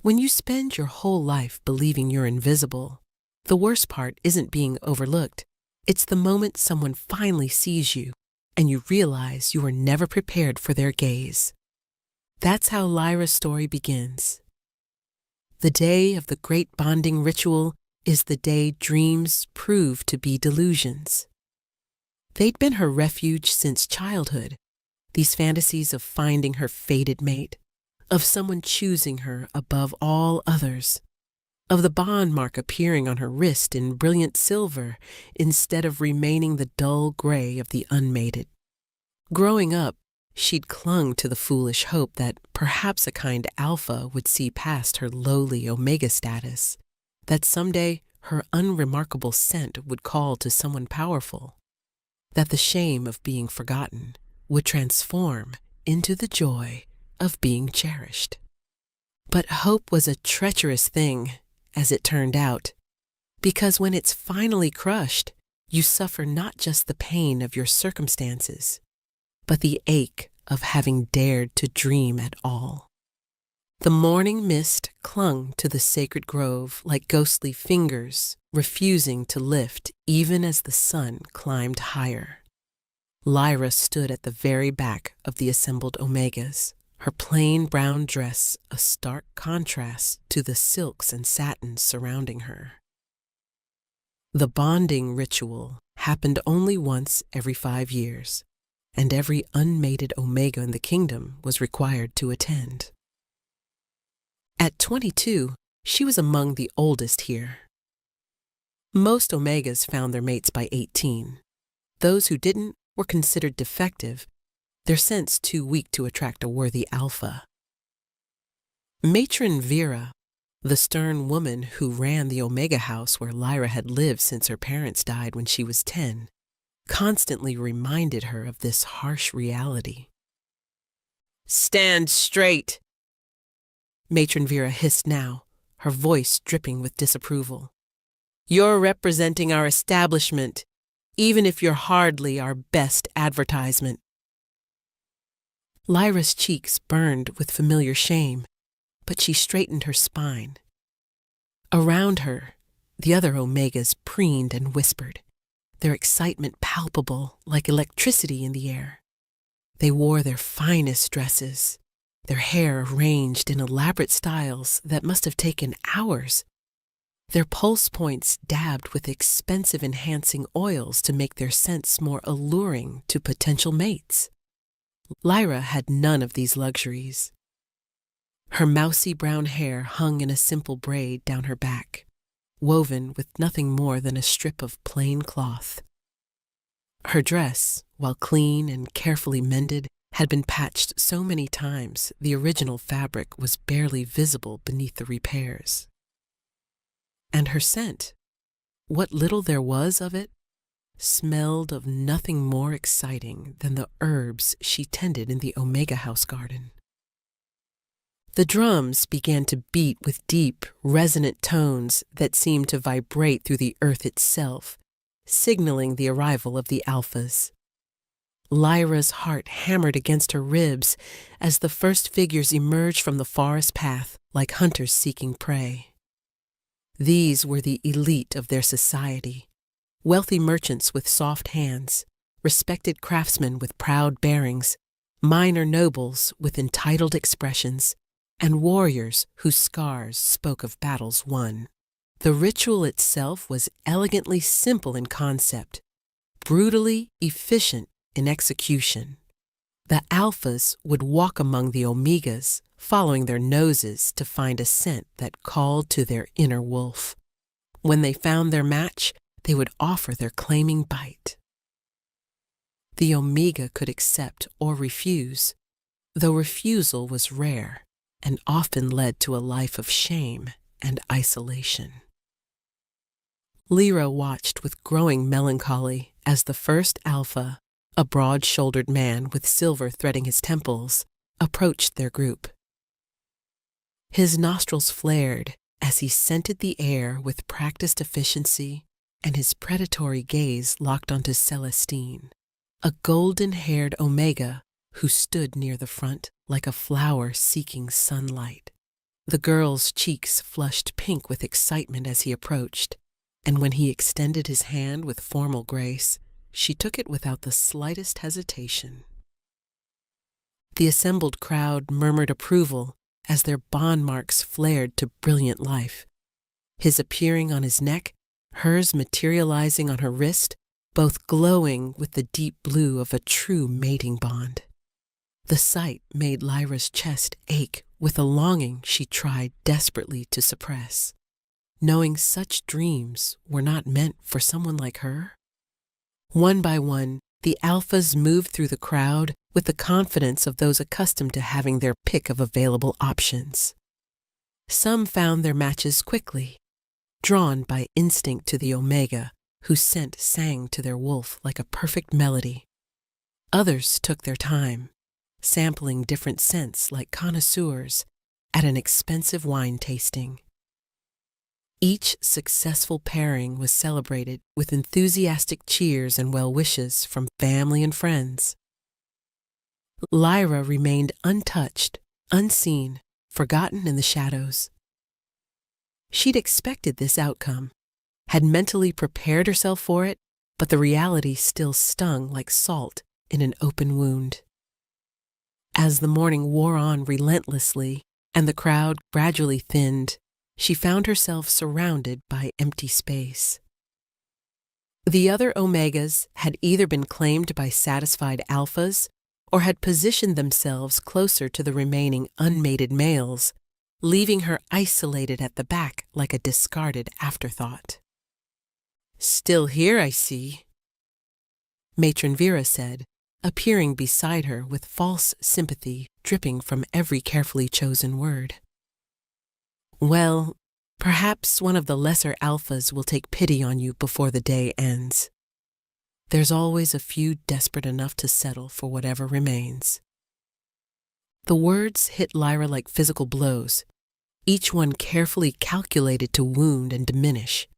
When you spend your whole life believing you're invisible, the worst part isn't being overlooked. It's the moment someone finally sees you and you realize you were never prepared for their gaze. That's how Lyra's story begins. The day of the great bonding ritual is the day dreams prove to be delusions. They'd been her refuge since childhood, these fantasies of finding her fated mate, of someone choosing her above all others, of the bond mark appearing on her wrist in brilliant silver instead of remaining the dull gray of the unmated. Growing up, she'd clung to the foolish hope that perhaps a kind alpha would see past her lowly omega status, that someday her unremarkable scent would call to someone powerful, that the shame of being forgotten would transform into the joy of being cherished. But hope was a treacherous thing, as it turned out, because when it's finally crushed, you suffer not just the pain of your circumstances, but the ache of having dared to dream at all. The morning mist clung to the sacred grove like ghostly fingers, refusing to lift even as the sun climbed higher. Lyra stood at the very back of the assembled Omegas, her plain brown dress a stark contrast to the silks and satins surrounding her. The bonding ritual happened only once every 5 years, and every unmated Omega in the kingdom was required to attend. At 22, she was among the oldest here. Most Omegas found their mates by 18. Those who didn't were considered defective, their sense too weak to attract a worthy alpha. Matron Vera, the stern woman who ran the Omega house where Lyra had lived since her parents died when she was 10, constantly reminded her of this harsh reality. "Stand straight!" Matron Vera hissed now, her voice dripping with disapproval. "You're representing our establishment, even if you're hardly our best advertisement." Lyra's cheeks burned with familiar shame, but she straightened her spine. Around her, the other Omegas preened and whispered, their excitement palpable like electricity in the air. They wore their finest dresses, their hair arranged in elaborate styles that must have taken hours, their pulse points dabbed with expensive enhancing oils to make their scents more alluring to potential mates. Lyra had none of these luxuries. Her mousy brown hair hung in a simple braid down her back, woven with nothing more than a strip of plain cloth. Her dress, while clean and carefully mended, had been patched so many times the original fabric was barely visible beneath the repairs. And her scent, what little there was of it, smelled of nothing more exciting than the herbs she tended in the Omega House garden. The drums began to beat with deep, resonant tones that seemed to vibrate through the earth itself, signaling the arrival of the alphas. Lyra's heart hammered against her ribs as the first figures emerged from the forest path like hunters seeking prey. These were the elite of their society, wealthy merchants with soft hands, respected craftsmen with proud bearings, minor nobles with entitled expressions, and warriors whose scars spoke of battles won. The ritual itself was elegantly simple in concept, brutally efficient in execution. The alphas would walk among the Omegas, following their noses to find a scent that called to their inner wolf. When they found their match, they would offer their claiming bite. The Omega could accept or refuse, though refusal was rare and often led to a life of shame and isolation. Lyra watched with growing melancholy as the first alpha, a broad-shouldered man with silver threading his temples, approached their group. His nostrils flared as he scented the air with practiced efficiency, and his predatory gaze locked onto Celestine, a golden-haired Omega who stood near the front like a flower seeking sunlight. The girl's cheeks flushed pink with excitement as he approached, and when he extended his hand with formal grace, she took it without the slightest hesitation. The assembled crowd murmured approval as their bond marks flared to brilliant life. His appearing on his neck, hers materializing on her wrist, both glowing with the deep blue of a true mating bond. The sight made Lyra's chest ache with a longing she tried desperately to suppress, knowing such dreams were not meant for someone like her. One by one, the alphas moved through the crowd with the confidence of those accustomed to having their pick of available options. Some found their matches quickly, drawn by instinct to the Omega, whose scent sang to their wolf like a perfect melody. Others took their time, sampling different scents like connoisseurs at an expensive wine tasting. Each successful pairing was celebrated with enthusiastic cheers and well wishes from family and friends. Lyra remained untouched, unseen, forgotten in the shadows. She'd expected this outcome, had mentally prepared herself for it, but the reality still stung like salt in an open wound. As the morning wore on relentlessly and the crowd gradually thinned, she found herself surrounded by empty space. The other Omegas had either been claimed by satisfied alphas or had positioned themselves closer to the remaining unmated males, leaving her isolated at the back like a discarded afterthought. "Still here, I see," Matron Vera said, appearing beside her with false sympathy dripping from every carefully chosen word. "Well, perhaps one of the lesser alphas will take pity on you before the day ends. There's always a few desperate enough to settle for whatever remains." The words hit Lyra like physical blows, each one carefully calculated to wound and diminish.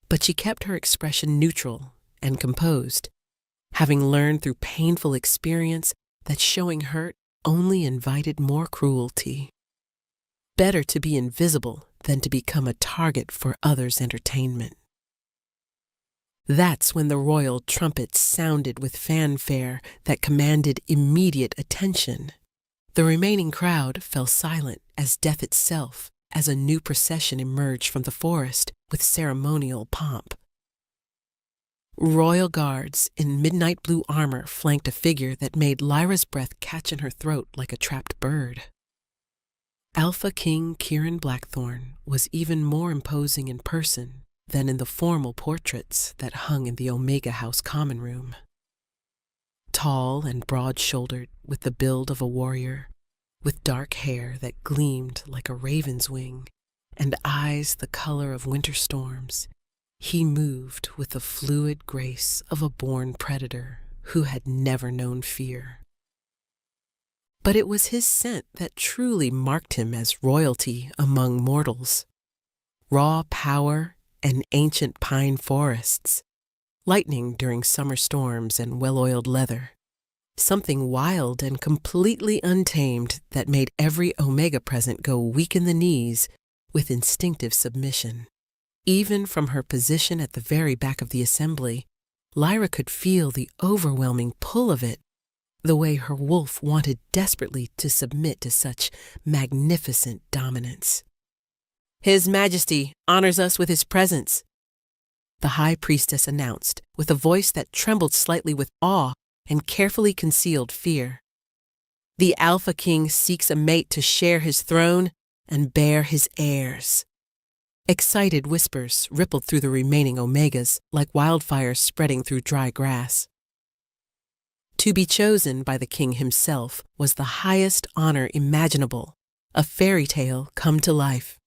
But she kept her expression neutral and composed, having learned through painful experience that showing hurt only invited more cruelty. Better to be invisible than to become a target for others' entertainment. That's when the royal trumpets sounded with fanfare that commanded immediate attention. The remaining crowd fell silent as death itself, as a new procession emerged from the forest with ceremonial pomp. Royal guards in midnight blue armor flanked a figure that made Lyra's breath catch in her throat like a trapped bird. Alpha King Kieran Blackthorn was even more imposing in person than in the formal portraits that hung in the Omega House common room. Tall and broad-shouldered, with the build of a warrior, with dark hair that gleamed like a raven's wing and eyes the color of winter storms, he moved with the fluid grace of a born predator who had never known fear. But it was his scent that truly marked him as royalty among mortals. Raw power and ancient pine forests, lightning during summer storms and well-oiled leather. Something wild and completely untamed that made every Omega present go weak in the knees with instinctive submission. Even from her position at the very back of the assembly, Lyra could feel the overwhelming pull of it, the way her wolf wanted desperately to submit to such magnificent dominance. "His Majesty honors us with his presence," the High Priestess announced with a voice that trembled slightly with awe and carefully concealed fear. "The Alpha King seeks a mate to share his throne and bear his heirs." Excited whispers rippled through the remaining Omegas like wildfire spreading through dry grass. To be chosen by the king himself was the highest honor imaginable, a fairy tale come to life.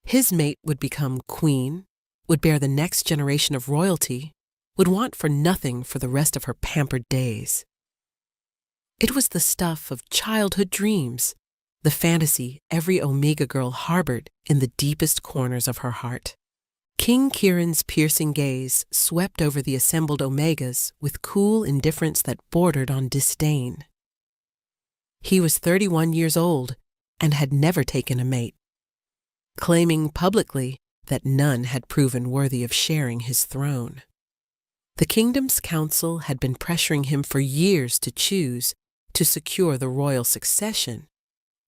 His mate would become queen, would bear the next generation of royalty, would want for nothing for the rest of her pampered days. It was the stuff of childhood dreams, the fantasy every Omega girl harbored in the deepest corners of her heart. King Kieran's piercing gaze swept over the assembled Omegas with cool indifference that bordered on disdain. He was 31 years old, and had never taken a mate, claiming publicly that none had proven worthy of sharing his throne. The kingdom's council had been pressuring him for years to choose to secure the royal succession,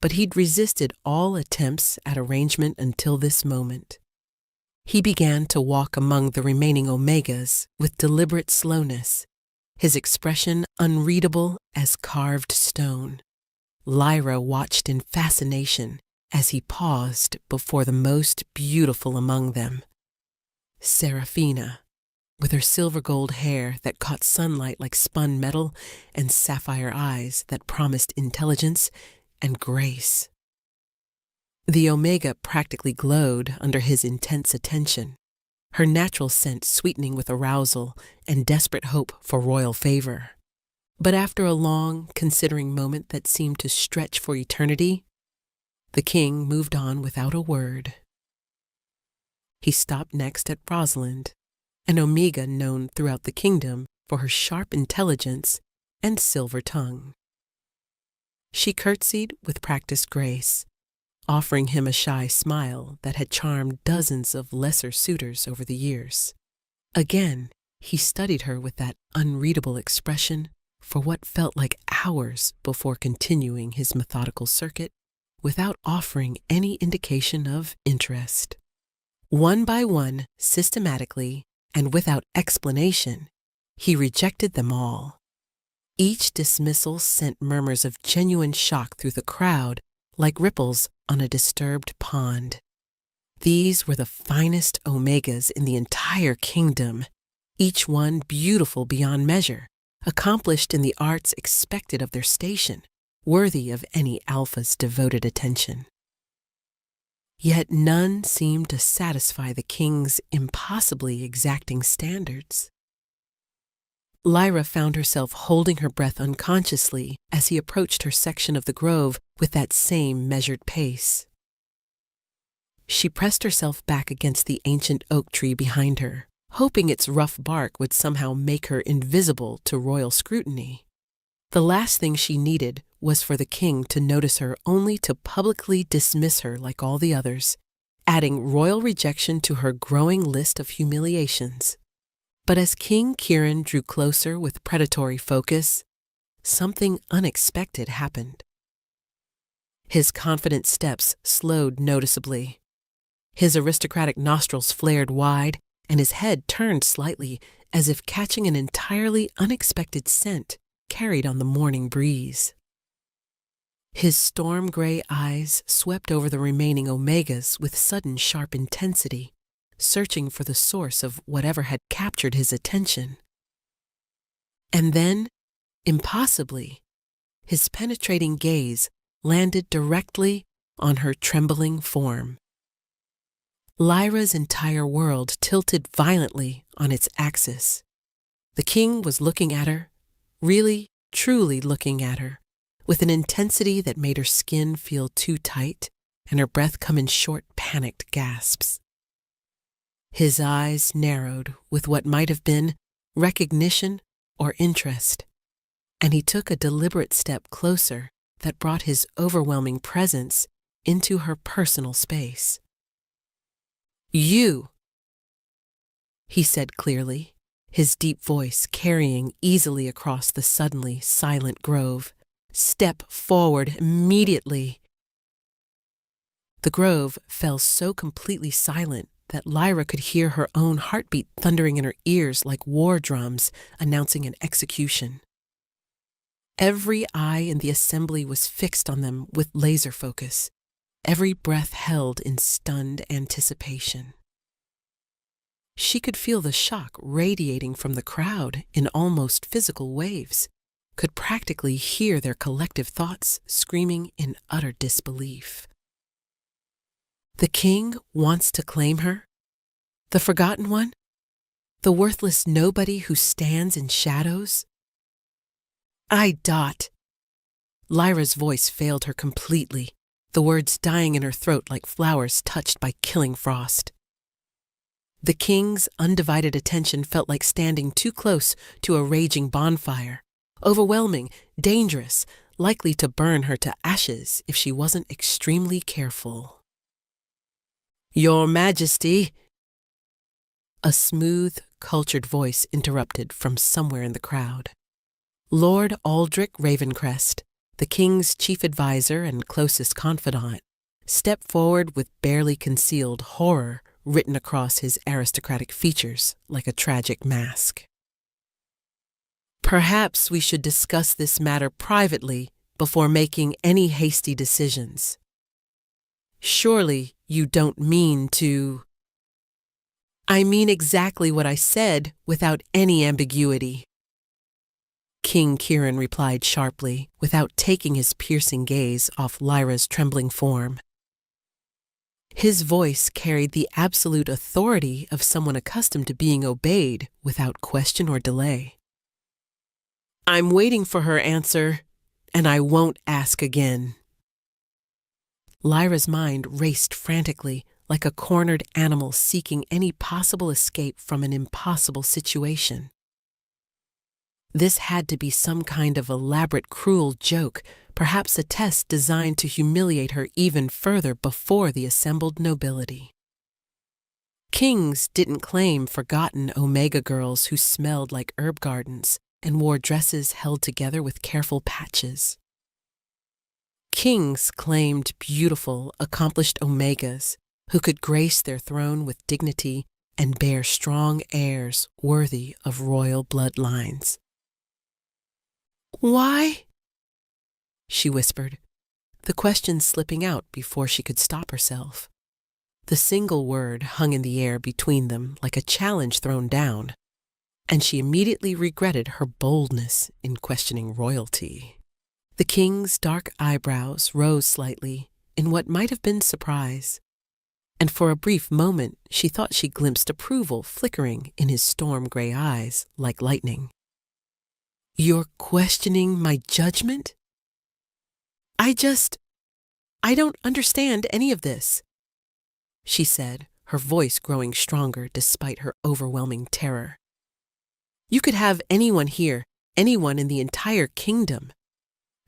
but he'd resisted all attempts at arrangement until this moment. He began to walk among the remaining Omegas with deliberate slowness, his expression unreadable as carved stone. Lyra watched in fascination as he paused before the most beautiful among them. Seraphina, with her silver gold hair that caught sunlight like spun metal and sapphire eyes that promised intelligence and grace. The Omega practically glowed under his intense attention, her natural scent sweetening with arousal and desperate hope for royal favor. But after a long, considering moment that seemed to stretch for eternity, the king moved on without a word. He stopped next at Rosalind, an Omega known throughout the kingdom for her sharp intelligence and silver tongue. She curtsied with practiced grace, offering him a shy smile that had charmed dozens of lesser suitors over the years. Again, he studied her with that unreadable expression for what felt like hours before continuing his methodical circuit without offering any indication of interest. One by one, systematically, and without explanation, he rejected them all. Each dismissal sent murmurs of genuine shock through the crowd like ripples on a disturbed pond. These were the finest Omegas in the entire kingdom, each one beautiful beyond measure, accomplished in the arts expected of their station, worthy of any alpha's devoted attention. Yet none seemed to satisfy the king's impossibly exacting standards. Lyra found herself holding her breath unconsciously as he approached her section of the grove with that same measured pace. She pressed herself back against the ancient oak tree behind her, hoping its rough bark would somehow make her invisible to royal scrutiny. The last thing she needed was for the king to notice her, only to publicly dismiss her like all the others, adding royal rejection to her growing list of humiliations. But as King Kieran drew closer with predatory focus, something unexpected happened. His confident steps slowed noticeably. His aristocratic nostrils flared wide, and his head turned slightly, as if catching an entirely unexpected scent carried on the morning breeze. His storm-gray eyes swept over the remaining Omegas with sudden sharp intensity, searching for the source of whatever had captured his attention. And then, impossibly, his penetrating gaze landed directly on her trembling form. Lyra's entire world tilted violently on its axis. The king was looking at her, really, truly looking at her, with an intensity that made her skin feel too tight and her breath come in short, panicked gasps. His eyes narrowed with what might have been recognition or interest, and he took a deliberate step closer that brought his overwhelming presence into her personal space. "You," he said clearly, his deep voice carrying easily across the suddenly silent grove. "Step forward immediately." The grove fell so completely silent that Lyra could hear her own heartbeat thundering in her ears like war drums announcing an execution. Every eye in the assembly was fixed on them with laser focus, every breath held in stunned anticipation. She could feel the shock radiating from the crowd in almost physical waves, could practically hear their collective thoughts screaming in utter disbelief. The king wants to claim her? The forgotten one? The worthless nobody who stands in shadows? I dot. Lyra's voice failed her completely, the words dying in her throat like flowers touched by killing frost. The king's undivided attention felt like standing too close to a raging bonfire, overwhelming, dangerous, likely to burn her to ashes if she wasn't extremely careful. "Your Majesty," a smooth, cultured voice interrupted from somewhere in the crowd. Lord Aldrich Ravencrest, the king's chief advisor and closest confidant, stepped forward with barely concealed horror written across his aristocratic features like a tragic mask. "Perhaps we should discuss this matter privately before making any hasty decisions. Surely you don't mean to—" "I mean exactly what I said without any ambiguity," King Kieran replied sharply, without taking his piercing gaze off Lyra's trembling form. His voice carried the absolute authority of someone accustomed to being obeyed without question or delay. "I'm waiting for her answer, and I won't ask again." Lyra's mind raced frantically, like a cornered animal seeking any possible escape from an impossible situation. This had to be some kind of elaborate, cruel joke, perhaps a test designed to humiliate her even further before the assembled nobility. Kings didn't claim forgotten Omega girls who smelled like herb gardens and wore dresses held together with careful patches. Kings claimed beautiful, accomplished Omegas who could grace their throne with dignity and bear strong heirs worthy of royal bloodlines. "Why?" she whispered, the question slipping out before she could stop herself. The single word hung in the air between them like a challenge thrown down, and she immediately regretted her boldness in questioning royalty. The king's dark eyebrows rose slightly in what might have been surprise, and for a brief moment she thought she glimpsed approval flickering in his storm-gray eyes like lightning. "You're questioning my judgment? I don't understand any of this," she said, her voice growing stronger despite her overwhelming terror. "You could have anyone here, anyone in the entire kingdom.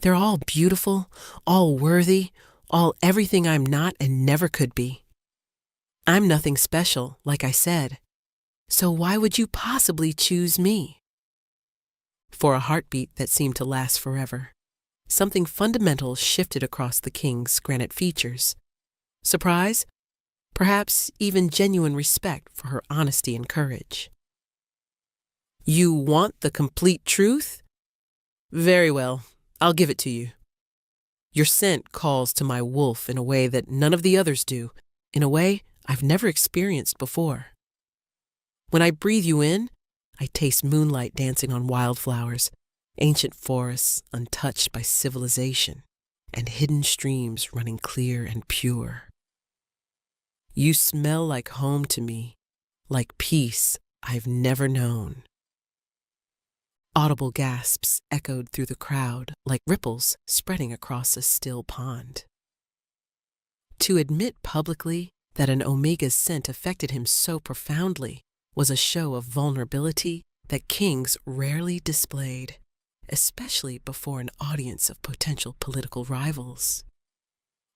They're all beautiful, all worthy, all everything I'm not and never could be. I'm nothing special, like I said. So why would you possibly choose me?" For a heartbeat that seemed to last forever, something fundamental shifted across the king's granite features. Surprise, perhaps even genuine respect for her honesty and courage. "You want the complete truth? Very well, I'll give it to you. Your scent calls to my wolf in a way that none of the others do, in a way I've never experienced before. When I breathe you in, I taste moonlight dancing on wildflowers, ancient forests untouched by civilization, and hidden streams running clear and pure. You smell like home to me, like peace I've never known." Audible gasps echoed through the crowd like ripples spreading across a still pond. To admit publicly that an Omega's scent affected him so profoundly was a show of vulnerability that kings rarely displayed, especially before an audience of potential political rivals.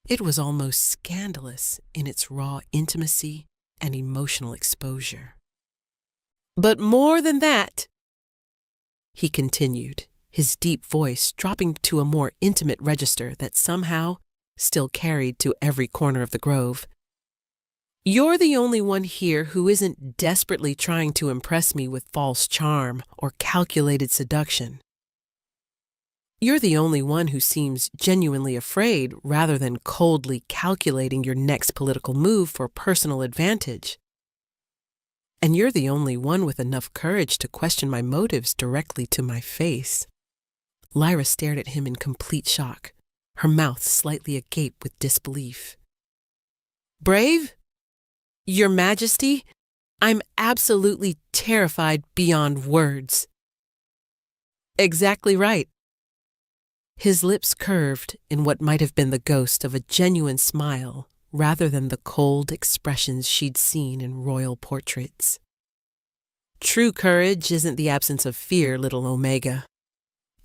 It was almost scandalous in its raw intimacy and emotional exposure. "But more than that," he continued, his deep voice dropping to a more intimate register that somehow still carried to every corner of the grove, "you're the only one here who isn't desperately trying to impress me with false charm or calculated seduction. You're the only one who seems genuinely afraid rather than coldly calculating your next political move for personal advantage. And you're the only one with enough courage to question my motives directly to my face." Lyra stared at him in complete shock, her mouth slightly agape with disbelief. "Brave? Your Majesty, I'm absolutely terrified beyond words." "Exactly right." His lips curved in what might have been the ghost of a genuine smile rather than the cold expressions she'd seen in royal portraits. "True courage isn't the absence of fear, little Omega.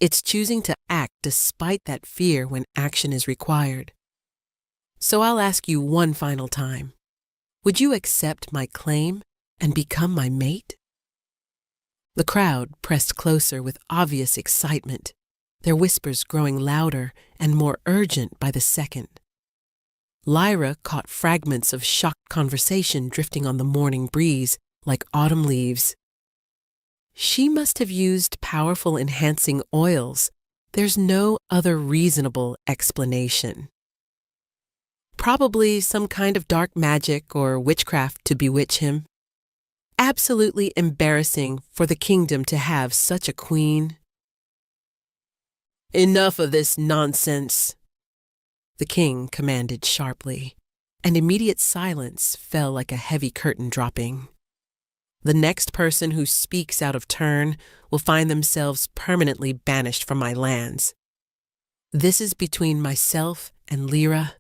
It's choosing to act despite that fear when action is required. So I'll ask you one final time. Would you accept my claim and become my mate? The crowd pressed closer with obvious excitement, their whispers growing louder and more urgent by the second. Lyra caught fragments of shocked conversation drifting on the morning breeze like autumn leaves. She must have used powerful enhancing oils. There's no other reasonable explanation. Probably some kind of dark magic or witchcraft to bewitch him. Absolutely embarrassing for the kingdom to have such a queen. Enough of this nonsense, the king commanded sharply, and immediate silence fell like a heavy curtain dropping. The next person who speaks out of turn will find themselves permanently banished from my lands. This is between myself and Lyra,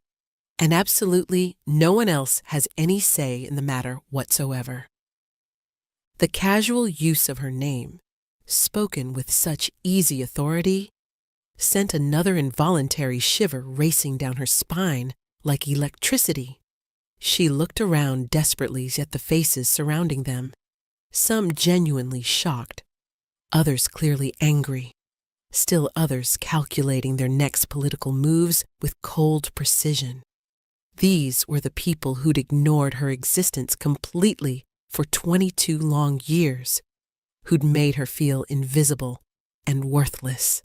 and absolutely no one else has any say in the matter whatsoever. The casual use of her name, spoken with such easy authority, sent another involuntary shiver racing down her spine like electricity. She looked around desperately at the faces surrounding them, some genuinely shocked, others clearly angry, still others calculating their next political moves with cold precision. These were the people who'd ignored her existence completely for 22 long years, who'd made her feel invisible and worthless.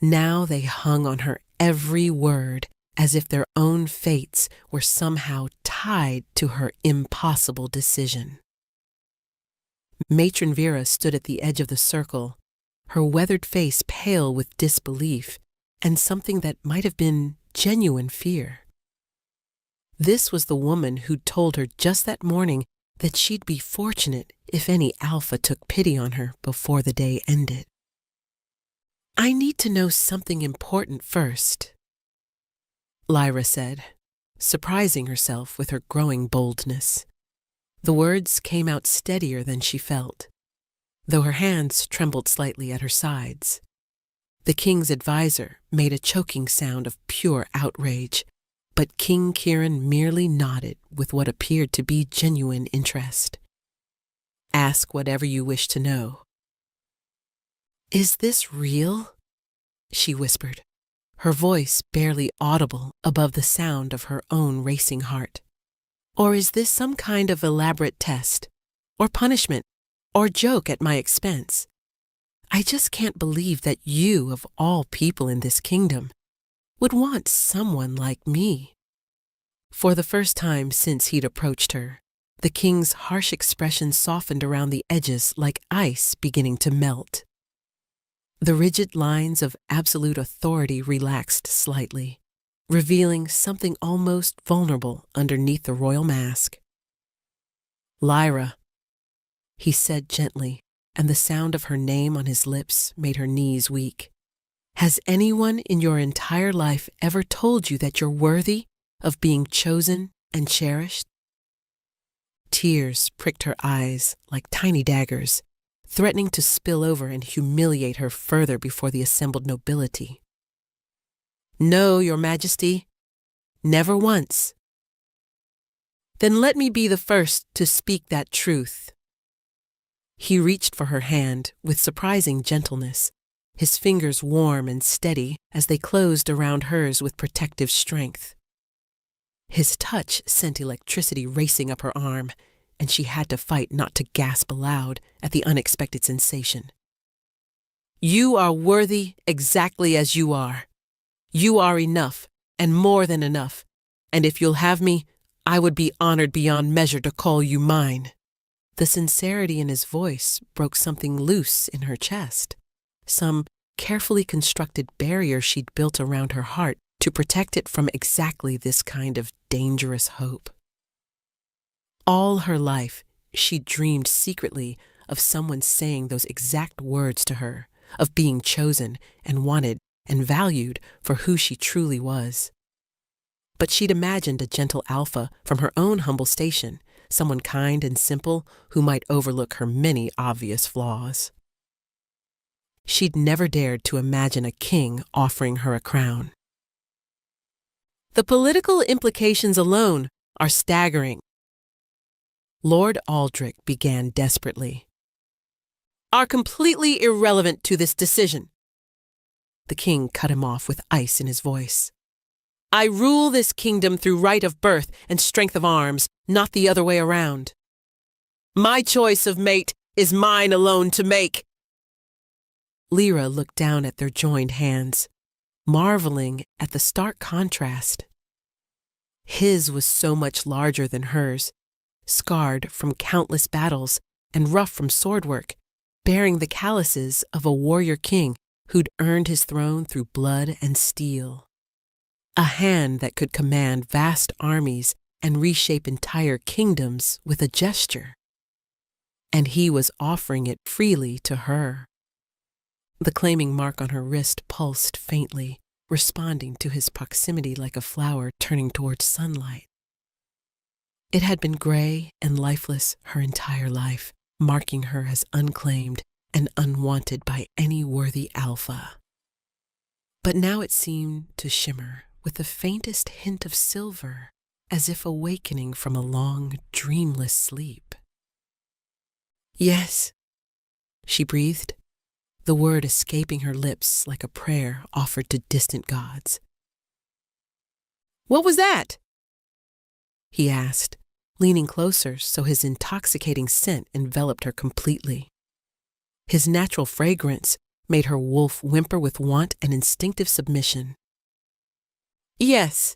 Now they hung on her every word as if their own fates were somehow tied to her impossible decision. Matron Vera stood at the edge of the circle, her weathered face pale with disbelief and something that might have been genuine fear. This was the woman who'd told her just that morning that she'd be fortunate if any alpha took pity on her before the day ended. I need to know something important first, Lyra said, surprising herself with her growing boldness. The words came out steadier than she felt, though her hands trembled slightly at her sides. The king's advisor made a choking sound of pure outrage, but King Kieran merely nodded with what appeared to be genuine interest. Ask whatever you wish to know. Is this real? She whispered, her voice barely audible above the sound of her own racing heart. Or is this some kind of elaborate test, or punishment, or joke at my expense? I just can't believe that you, of all people in this kingdom, would want someone like me. For the first time since he'd approached her, the king's harsh expression softened around the edges like ice beginning to melt. The rigid lines of absolute authority relaxed slightly, revealing something almost vulnerable underneath the royal mask. Lyra, he said gently, and the sound of her name on his lips made her knees weak. Has anyone in your entire life ever told you that you're worthy of being chosen and cherished? Tears pricked her eyes like tiny daggers, threatening to spill over and humiliate her further before the assembled nobility. No, Your Majesty, never once. Then let me be the first to speak that truth. He reached for her hand with surprising gentleness, his fingers warm and steady as they closed around hers with protective strength. His touch sent electricity racing up her arm, and she had to fight not to gasp aloud at the unexpected sensation. You are worthy exactly as you are. You are enough, and more than enough, and if you'll have me, I would be honored beyond measure to call you mine. The sincerity in his voice broke something loose in her chest, some carefully constructed barrier she'd built around her heart to protect it from exactly this kind of dangerous hope. All her life, she dreamed secretly of someone saying those exact words to her, of being chosen and wanted and valued for who she truly was. But she'd imagined a gentle alpha from her own humble station, someone kind and simple who might overlook her many obvious flaws. She'd never dared to imagine a king offering her a crown. The political implications alone are staggering. Lord Aldrich began desperately. Are completely irrelevant to this decision. The king cut him off with ice in his voice. I rule this kingdom through right of birth and strength of arms, not the other way around. My choice of mate is mine alone to make. Lyra looked down at their joined hands, marveling at the stark contrast. His was so much larger than hers, scarred from countless battles and rough from sword work, bearing the calluses of a warrior king who'd earned his throne through blood and steel. A hand that could command vast armies and reshape entire kingdoms with a gesture. And he was offering it freely to her. The claiming mark on her wrist pulsed faintly, responding to his proximity like a flower turning towards sunlight. It had been gray and lifeless her entire life, marking her as unclaimed and unwanted by any worthy alpha. But now it seemed to shimmer with the faintest hint of silver, as if awakening from a long, dreamless sleep. Yes, she breathed, the word escaping her lips like a prayer offered to distant gods. What was that? He asked, leaning closer so his intoxicating scent enveloped her completely. His natural fragrance made her wolf whimper with want and instinctive submission. Yes,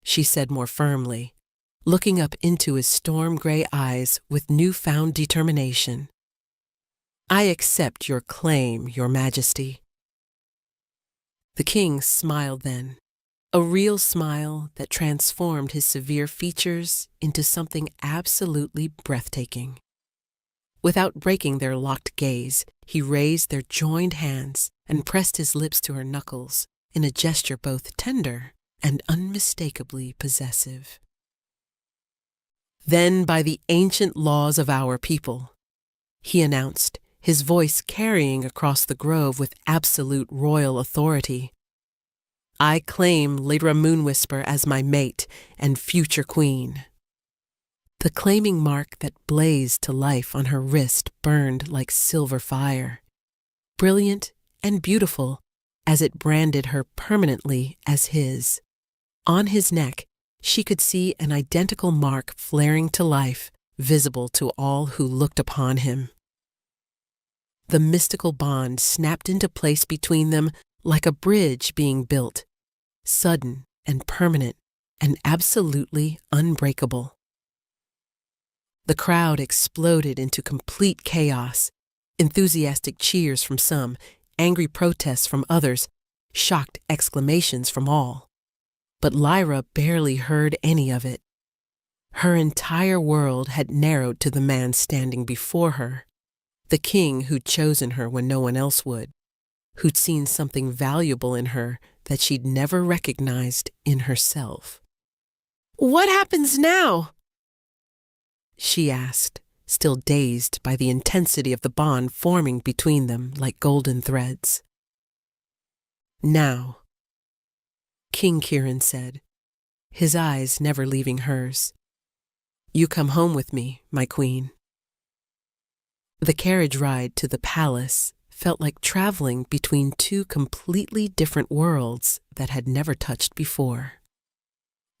she said more firmly, looking up into his storm-gray eyes with newfound determination. I accept your claim, Your Majesty. The king smiled then, a real smile that transformed his severe features into something absolutely breathtaking. Without breaking their locked gaze, he raised their joined hands and pressed his lips to her knuckles in a gesture both tender and unmistakably possessive. Then, by the ancient laws of our people, he announced, his voice carrying across the grove with absolute royal authority, I claim Lyra Moonwhisper as my mate and future queen. The claiming mark that blazed to life on her wrist burned like silver fire, brilliant and beautiful as it branded her permanently as his. On his neck, she could see an identical mark flaring to life, visible to all who looked upon him. The mystical bond snapped into place between them like a bridge being built, sudden and permanent and absolutely unbreakable. The crowd exploded into complete chaos, enthusiastic cheers from some, angry protests from others, shocked exclamations from all. But Lyra barely heard any of it. Her entire world had narrowed to the man standing before her, the king who'd chosen her when no one else would, who'd seen something valuable in her that she'd never recognized in herself. What happens now? She asked, still dazed by the intensity of the bond forming between them like golden threads. Now, King Kieran said, his eyes never leaving hers. You come home with me, my queen. The carriage ride to the palace felt like traveling between two completely different worlds that had never touched before.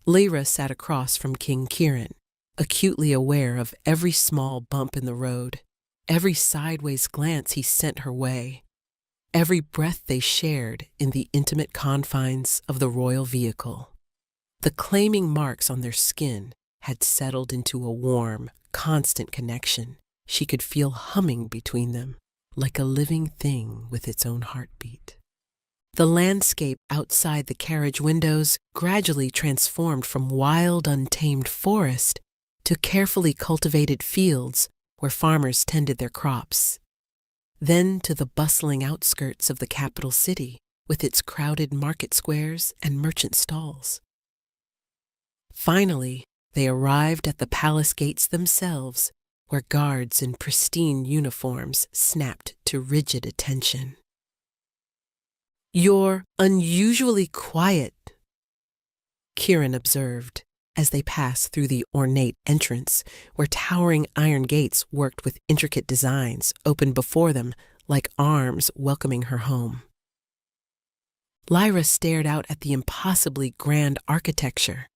Lyra sat across from King Kieran, acutely aware of every small bump in the road, every sideways glance he sent her way, every breath they shared in the intimate confines of the royal vehicle. The claiming marks on their skin had settled into a warm, constant connection she could feel humming between them, like a living thing with its own heartbeat. The landscape outside the carriage windows gradually transformed from wild, untamed forest to carefully cultivated fields where farmers tended their crops, then to the bustling outskirts of the capital city with its crowded market squares and merchant stalls. Finally, they arrived at the palace gates themselves, where guards in pristine uniforms snapped to rigid attention. "You're unusually quiet," Kieran observed as they passed through the ornate entrance where towering iron gates worked with intricate designs opened before them like arms welcoming her home. Lyra stared out at the impossibly grand architecture,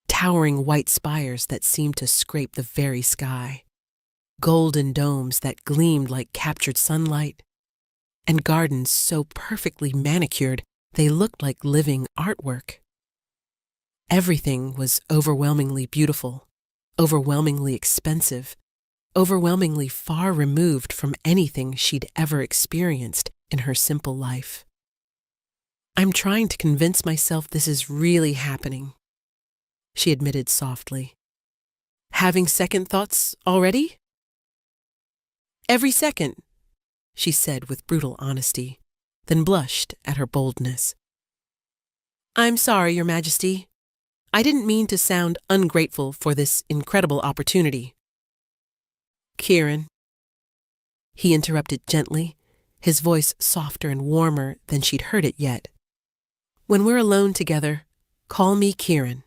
towering white spires that seemed to scrape the very sky, golden domes that gleamed like captured sunlight, and gardens so perfectly manicured they looked like living artwork. Everything was overwhelmingly beautiful, overwhelmingly expensive, overwhelmingly far removed from anything she'd ever experienced in her simple life. "I'm trying to convince myself this is really happening," she admitted softly. "Having second thoughts already?" "Every second," she said with brutal honesty, then blushed at her boldness. "I'm sorry, Your Majesty. I didn't mean to sound ungrateful for this incredible opportunity." "Kieran," he interrupted gently, his voice softer and warmer than she'd heard it yet. "When we're alone together, call me Kieran.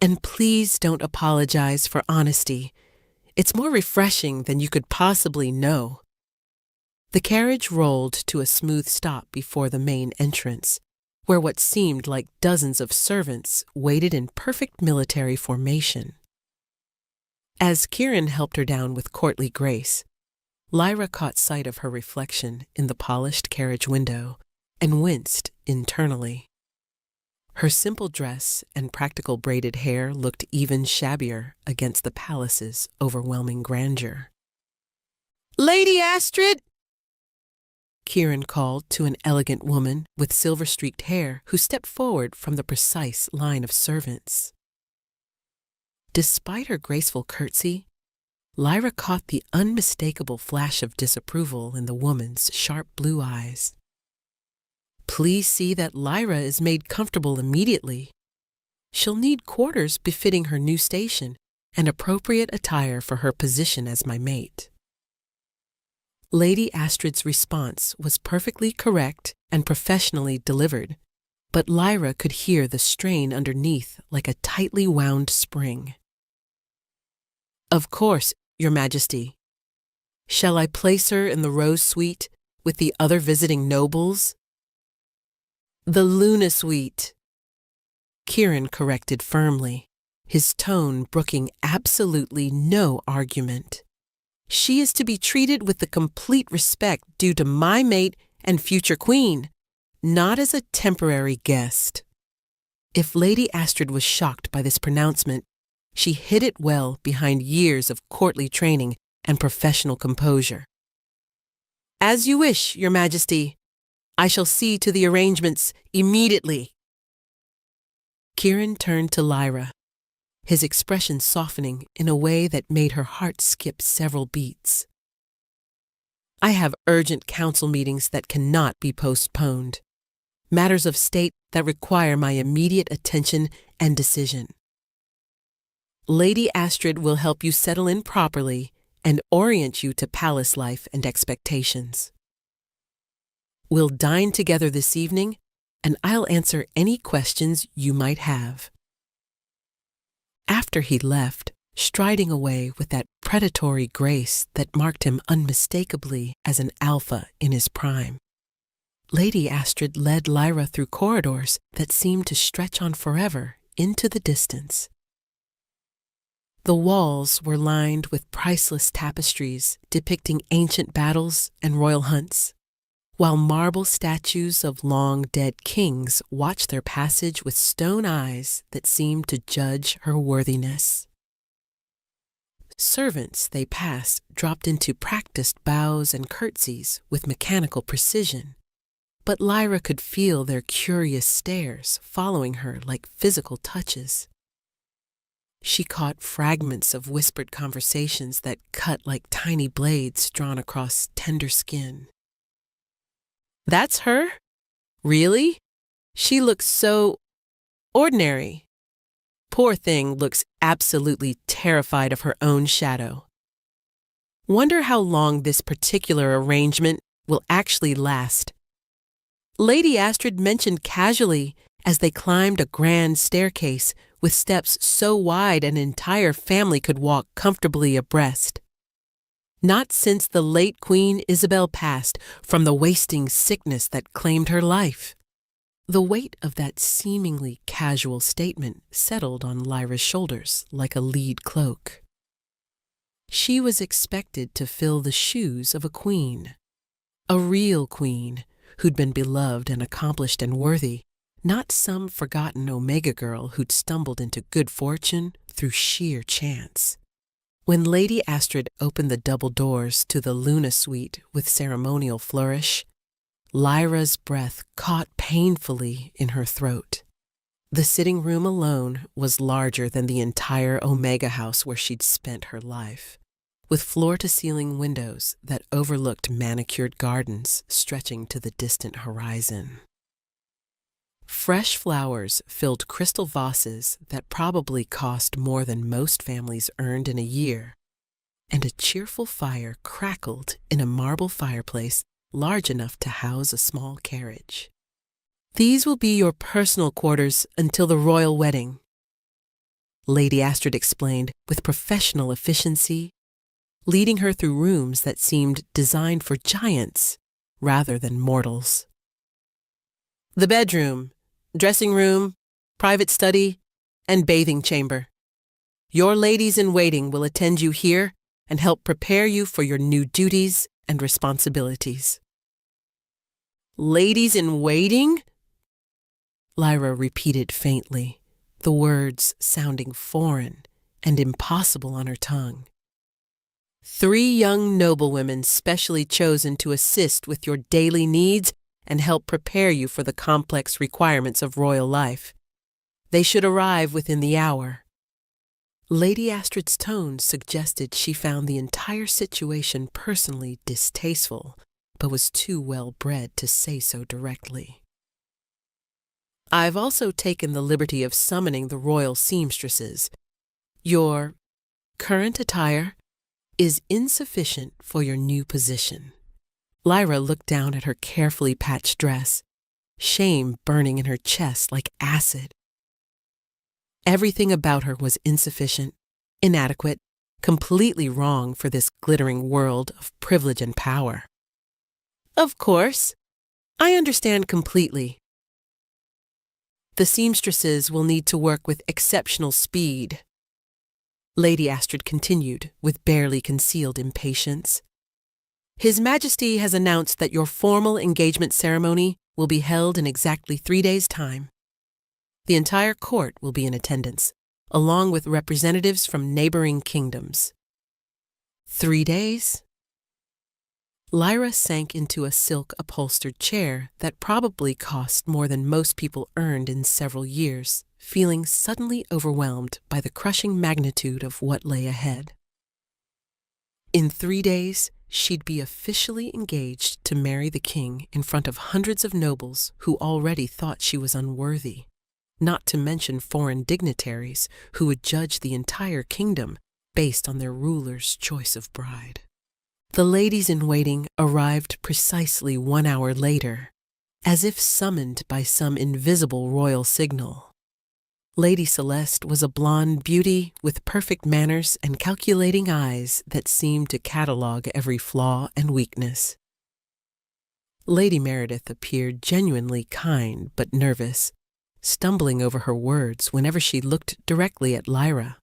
And please don't apologize for honesty. It's more refreshing than you could possibly know." The carriage rolled to a smooth stop before the main entrance, where what seemed like dozens of servants waited in perfect military formation. As Kieran helped her down with courtly grace, Lyra caught sight of her reflection in the polished carriage window and winced internally. Her simple dress and practical braided hair looked even shabbier against the palace's overwhelming grandeur. "Lady Astrid!" Kieran called to an elegant woman with silver-streaked hair who stepped forward from the precise line of servants. Despite her graceful curtsy, Lyra caught the unmistakable flash of disapproval in the woman's sharp blue eyes. "Please see that Lyra is made comfortable immediately. She'll need quarters befitting her new station and appropriate attire for her position as my mate." Lady Astrid's response was perfectly correct and professionally delivered, but Lyra could hear the strain underneath like a tightly wound spring. "Of course, Your Majesty. Shall I place her in the Rose Suite with the other visiting nobles?" "The Luna Suite," Kieran corrected firmly, his tone brooking absolutely no argument. "She is to be treated with the complete respect due to my mate and future queen, not as a temporary guest." If Lady Astrid was shocked by this pronouncement, she hid it well behind years of courtly training and professional composure. "As you wish, Your Majesty. I shall see to the arrangements immediately." Kieran turned to Lyra, his expression softening in a way that made her heart skip several beats. "I have urgent council meetings that cannot be postponed, matters of state that require my immediate attention and decision. Lady Astrid will help you settle in properly and orient you to palace life and expectations. We'll dine together this evening, and I'll answer any questions you might have." After he left, striding away with that predatory grace that marked him unmistakably as an alpha in his prime, Lady Astrid led Lyra through corridors that seemed to stretch on forever into the distance. The walls were lined with priceless tapestries depicting ancient battles and royal hunts, while marble statues of long-dead kings watched their passage with stone eyes that seemed to judge her worthiness. Servants they passed dropped into practiced bows and curtsies with mechanical precision, but Lyra could feel their curious stares following her like physical touches. She caught fragments of whispered conversations that cut like tiny blades drawn across tender skin. "That's her? Really? She looks so ordinary." Poor thing looks absolutely terrified of her own shadow. Wonder how long this particular arrangement will actually last. Lady Astrid mentioned casually as they climbed a grand staircase with steps so wide an entire family could walk comfortably abreast. Not since the late Queen Isabel passed from the wasting sickness that claimed her life. The weight of that seemingly casual statement settled on Lyra's shoulders like a lead cloak. She was expected to fill the shoes of a queen. A real queen who'd been beloved and accomplished and worthy, not some forgotten Omega girl who'd stumbled into good fortune through sheer chance. When Lady Astrid opened the double doors to the Luna suite with ceremonial flourish, Lyra's breath caught painfully in her throat. The sitting room alone was larger than the entire Omega house where she'd spent her life, with floor-to-ceiling windows that overlooked manicured gardens stretching to the distant horizon. Fresh flowers filled crystal vases that probably cost more than most families earned in a year, and a cheerful fire crackled in a marble fireplace large enough to house a small carriage. "These will be your personal quarters until the royal wedding," Lady Astrid explained with professional efficiency, leading her through rooms that seemed designed for giants rather than mortals. "The bedroom, dressing room, private study, and bathing chamber. Your ladies-in-waiting will attend you here and help prepare you for your new duties and responsibilities." "Ladies-in-waiting?" Lyra repeated faintly, the words sounding foreign and impossible on her tongue. "3 young noblewomen specially chosen to assist with your daily needs and help prepare you for the complex requirements of royal life. They should arrive within the hour." Lady Astrid's tone suggested she found the entire situation personally distasteful, but was too well-bred to say so directly. "I've also taken the liberty of summoning the royal seamstresses. Your current attire is insufficient for your new position." Lyra looked down at her carefully patched dress, shame burning in her chest like acid. Everything about her was insufficient, inadequate, completely wrong for this glittering world of privilege and power. "Of course, I understand completely. The seamstresses will need to work with exceptional speed," Lady Astrid continued with barely concealed impatience. "His Majesty has announced that your formal engagement ceremony will be held in exactly 3 days' time. The entire court will be in attendance, along with representatives from neighboring kingdoms." 3 days? Lyra sank into a silk-upholstered chair that probably cost more than most people earned in several years, feeling suddenly overwhelmed by the crushing magnitude of what lay ahead. In 3 days, she'd be officially engaged to marry the king in front of hundreds of nobles who already thought she was unworthy, not to mention foreign dignitaries who would judge the entire kingdom based on their ruler's choice of bride. The ladies-in-waiting arrived precisely 1 hour later, as if summoned by some invisible royal signal. Lady Celeste was a blonde beauty with perfect manners and calculating eyes that seemed to catalogue every flaw and weakness. Lady Meredith appeared genuinely kind but nervous, stumbling over her words whenever she looked directly at Lyra.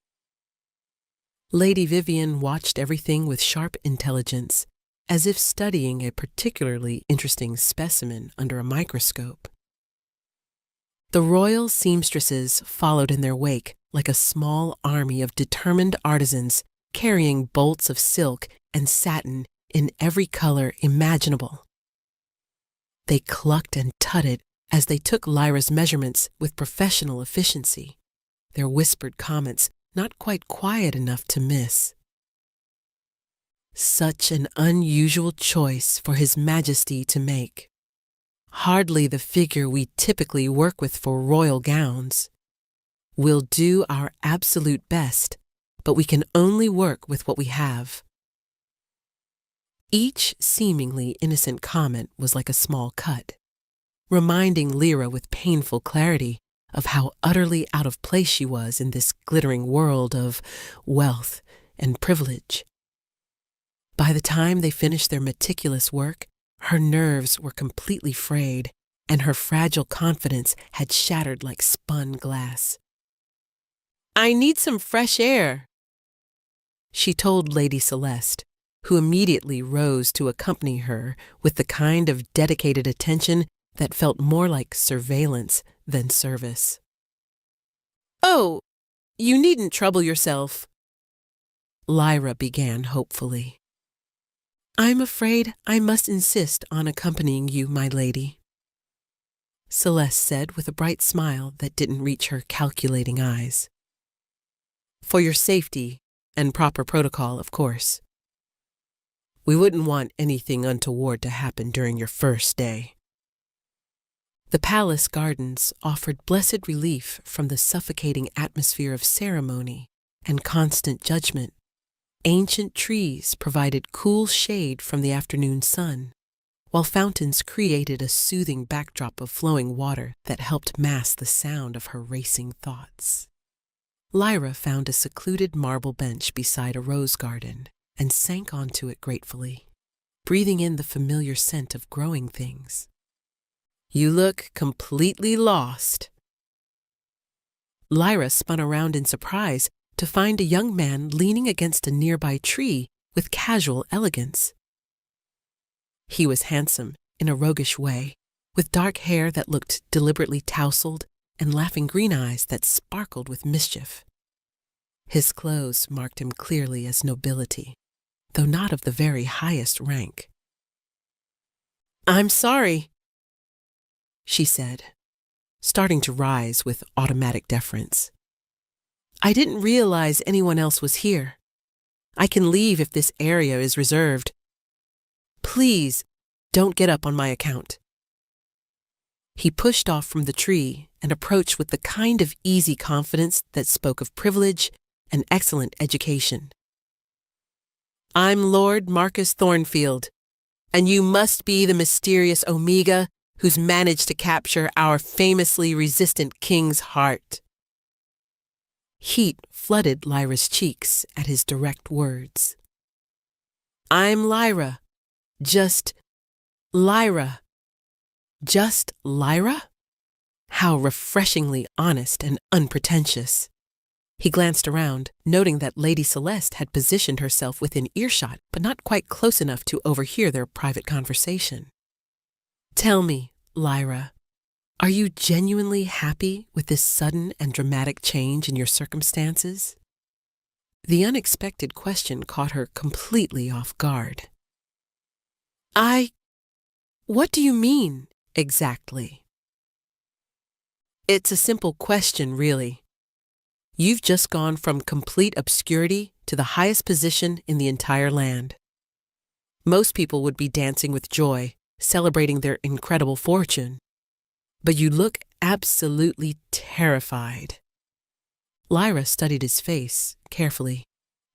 Lady Vivian watched everything with sharp intelligence, as if studying a particularly interesting specimen under a microscope. The royal seamstresses followed in their wake like a small army of determined artisans carrying bolts of silk and satin in every color imaginable. They clucked and tutted as they took Lyra's measurements with professional efficiency, their whispered comments not quite quiet enough to miss. Such an unusual choice for His Majesty to make. Hardly the figure we typically work with for royal gowns. We'll do our absolute best, but we can only work with what we have. Each seemingly innocent comment was like a small cut, reminding Lyra with painful clarity of how utterly out of place she was in this glittering world of wealth and privilege. By the time they finished their meticulous work, her nerves were completely frayed, and her fragile confidence had shattered like spun glass. "I need some fresh air," she told Lady Celeste, who immediately rose to accompany her with the kind of dedicated attention that felt more like surveillance than service. "Oh, you needn't trouble yourself," Lyra began hopefully. "I'm afraid I must insist on accompanying you, my lady," Celeste said with a bright smile that didn't reach her calculating eyes. "For your safety and proper protocol, of course. We wouldn't want anything untoward to happen during your first day." The palace gardens offered blessed relief from the suffocating atmosphere of ceremony and constant judgment. Ancient trees provided cool shade from the afternoon sun, while fountains created a soothing backdrop of flowing water that helped mask the sound of her racing thoughts. Lyra found a secluded marble bench beside a rose garden and sank onto it gratefully, breathing in the familiar scent of growing things. "You look completely lost." Lyra spun around in surprise to find a young man leaning against a nearby tree with casual elegance. He was handsome in a roguish way, with dark hair that looked deliberately tousled and laughing green eyes that sparkled with mischief. His clothes marked him clearly as nobility, though not of the very highest rank. "I'm sorry," she said, starting to rise with automatic deference. "I didn't realize anyone else was here. I can leave if this area is reserved. Please, don't get up on my account." He pushed off from the tree and approached with the kind of easy confidence that spoke of privilege and excellent education. "I'm Lord Marcus Thornfield, and you must be the mysterious Omega who's managed to capture our famously resistant king's heart." Heat flooded Lyra's cheeks at his direct words. "I'm Lyra. Just Lyra." Just Lyra? How refreshingly honest and unpretentious. He glanced around, noting that Lady Celeste had positioned herself within earshot, but not quite close enough to overhear their private conversation. "Tell me, Lyra, are you genuinely happy with this sudden and dramatic change in your circumstances?" The unexpected question caught her completely off guard. What do you mean, exactly?" "It's a simple question, really. You've just gone from complete obscurity to the highest position in the entire land. Most people would be dancing with joy, celebrating their incredible fortune. But you look absolutely terrified." Lyra studied his face carefully,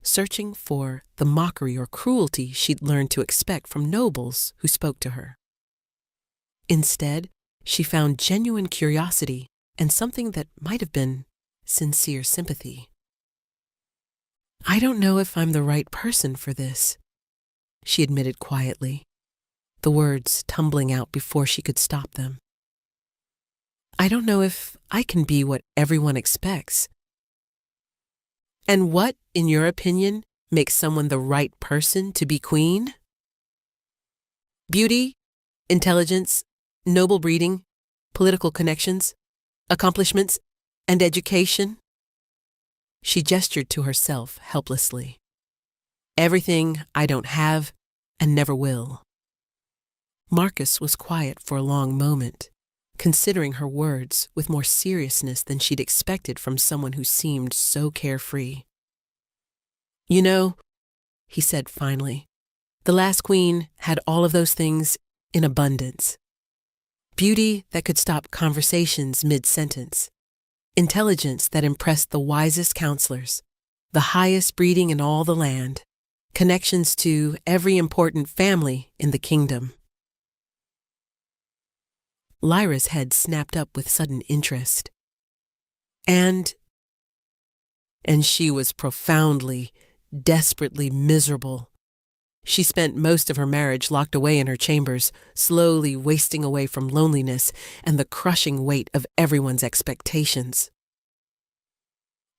searching for the mockery or cruelty she'd learned to expect from nobles who spoke to her. Instead, she found genuine curiosity and something that might have been sincere sympathy. "I don't know if I'm the right person for this," she admitted quietly, the words tumbling out before she could stop them. "I don't know if I can be what everyone expects." "And what, in your opinion, makes someone the right person to be queen?" "Beauty, intelligence, noble breeding, political connections, accomplishments, and education." She gestured to herself helplessly. "Everything I don't have and never will." Marcus was quiet for a long moment, considering her words with more seriousness than she'd expected from someone who seemed so carefree. "You know," he said finally, "the last queen had all of those things in abundance. Beauty that could stop conversations mid-sentence, intelligence that impressed the wisest counselors, the highest breeding in all the land, connections to every important family in the kingdom. Lyra's head snapped up with sudden interest. And she was profoundly, desperately miserable. She spent most of her marriage locked away in her chambers, slowly wasting away from loneliness and the crushing weight of everyone's expectations.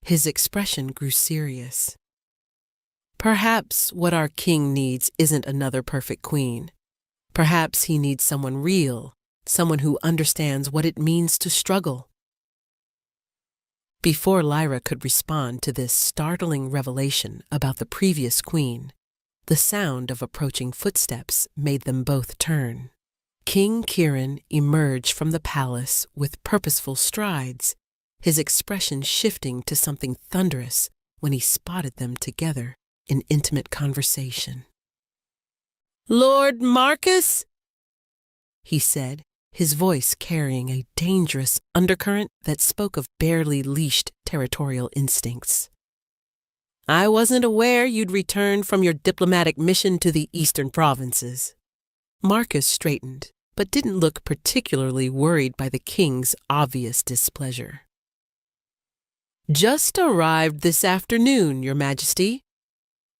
His expression grew serious. Perhaps what our king needs isn't another perfect queen. Perhaps he needs someone real, someone who understands what it means to struggle. Before Lyra could respond to this startling revelation about the previous queen, the sound of approaching footsteps made them both turn. King Kieran emerged from the palace with purposeful strides, his expression shifting to something thunderous when he spotted them together in intimate conversation. "Lord Marcus?" he said, his voice carrying a dangerous undercurrent that spoke of barely leashed territorial instincts. "I wasn't aware you'd returned from your diplomatic mission to the eastern provinces." Marcus straightened, but didn't look particularly worried by the king's obvious displeasure. "Just arrived this afternoon, Your Majesty.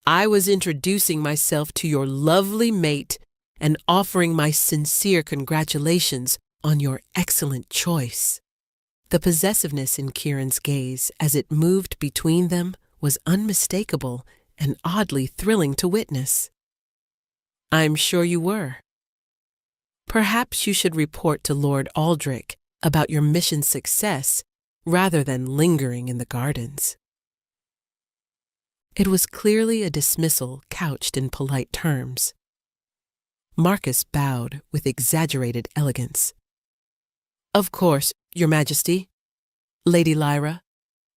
I was introducing myself to your lovely mate and offering my sincere congratulations on your excellent choice." The possessiveness in Kieran's gaze as it moved between them was unmistakable and oddly thrilling to witness. "I'm sure you were. Perhaps you should report to Lord Aldrich about your mission's success rather than lingering in the gardens." It was clearly a dismissal couched in polite terms. Marcus bowed with exaggerated elegance. "Of course, Your Majesty. Lady Lyra,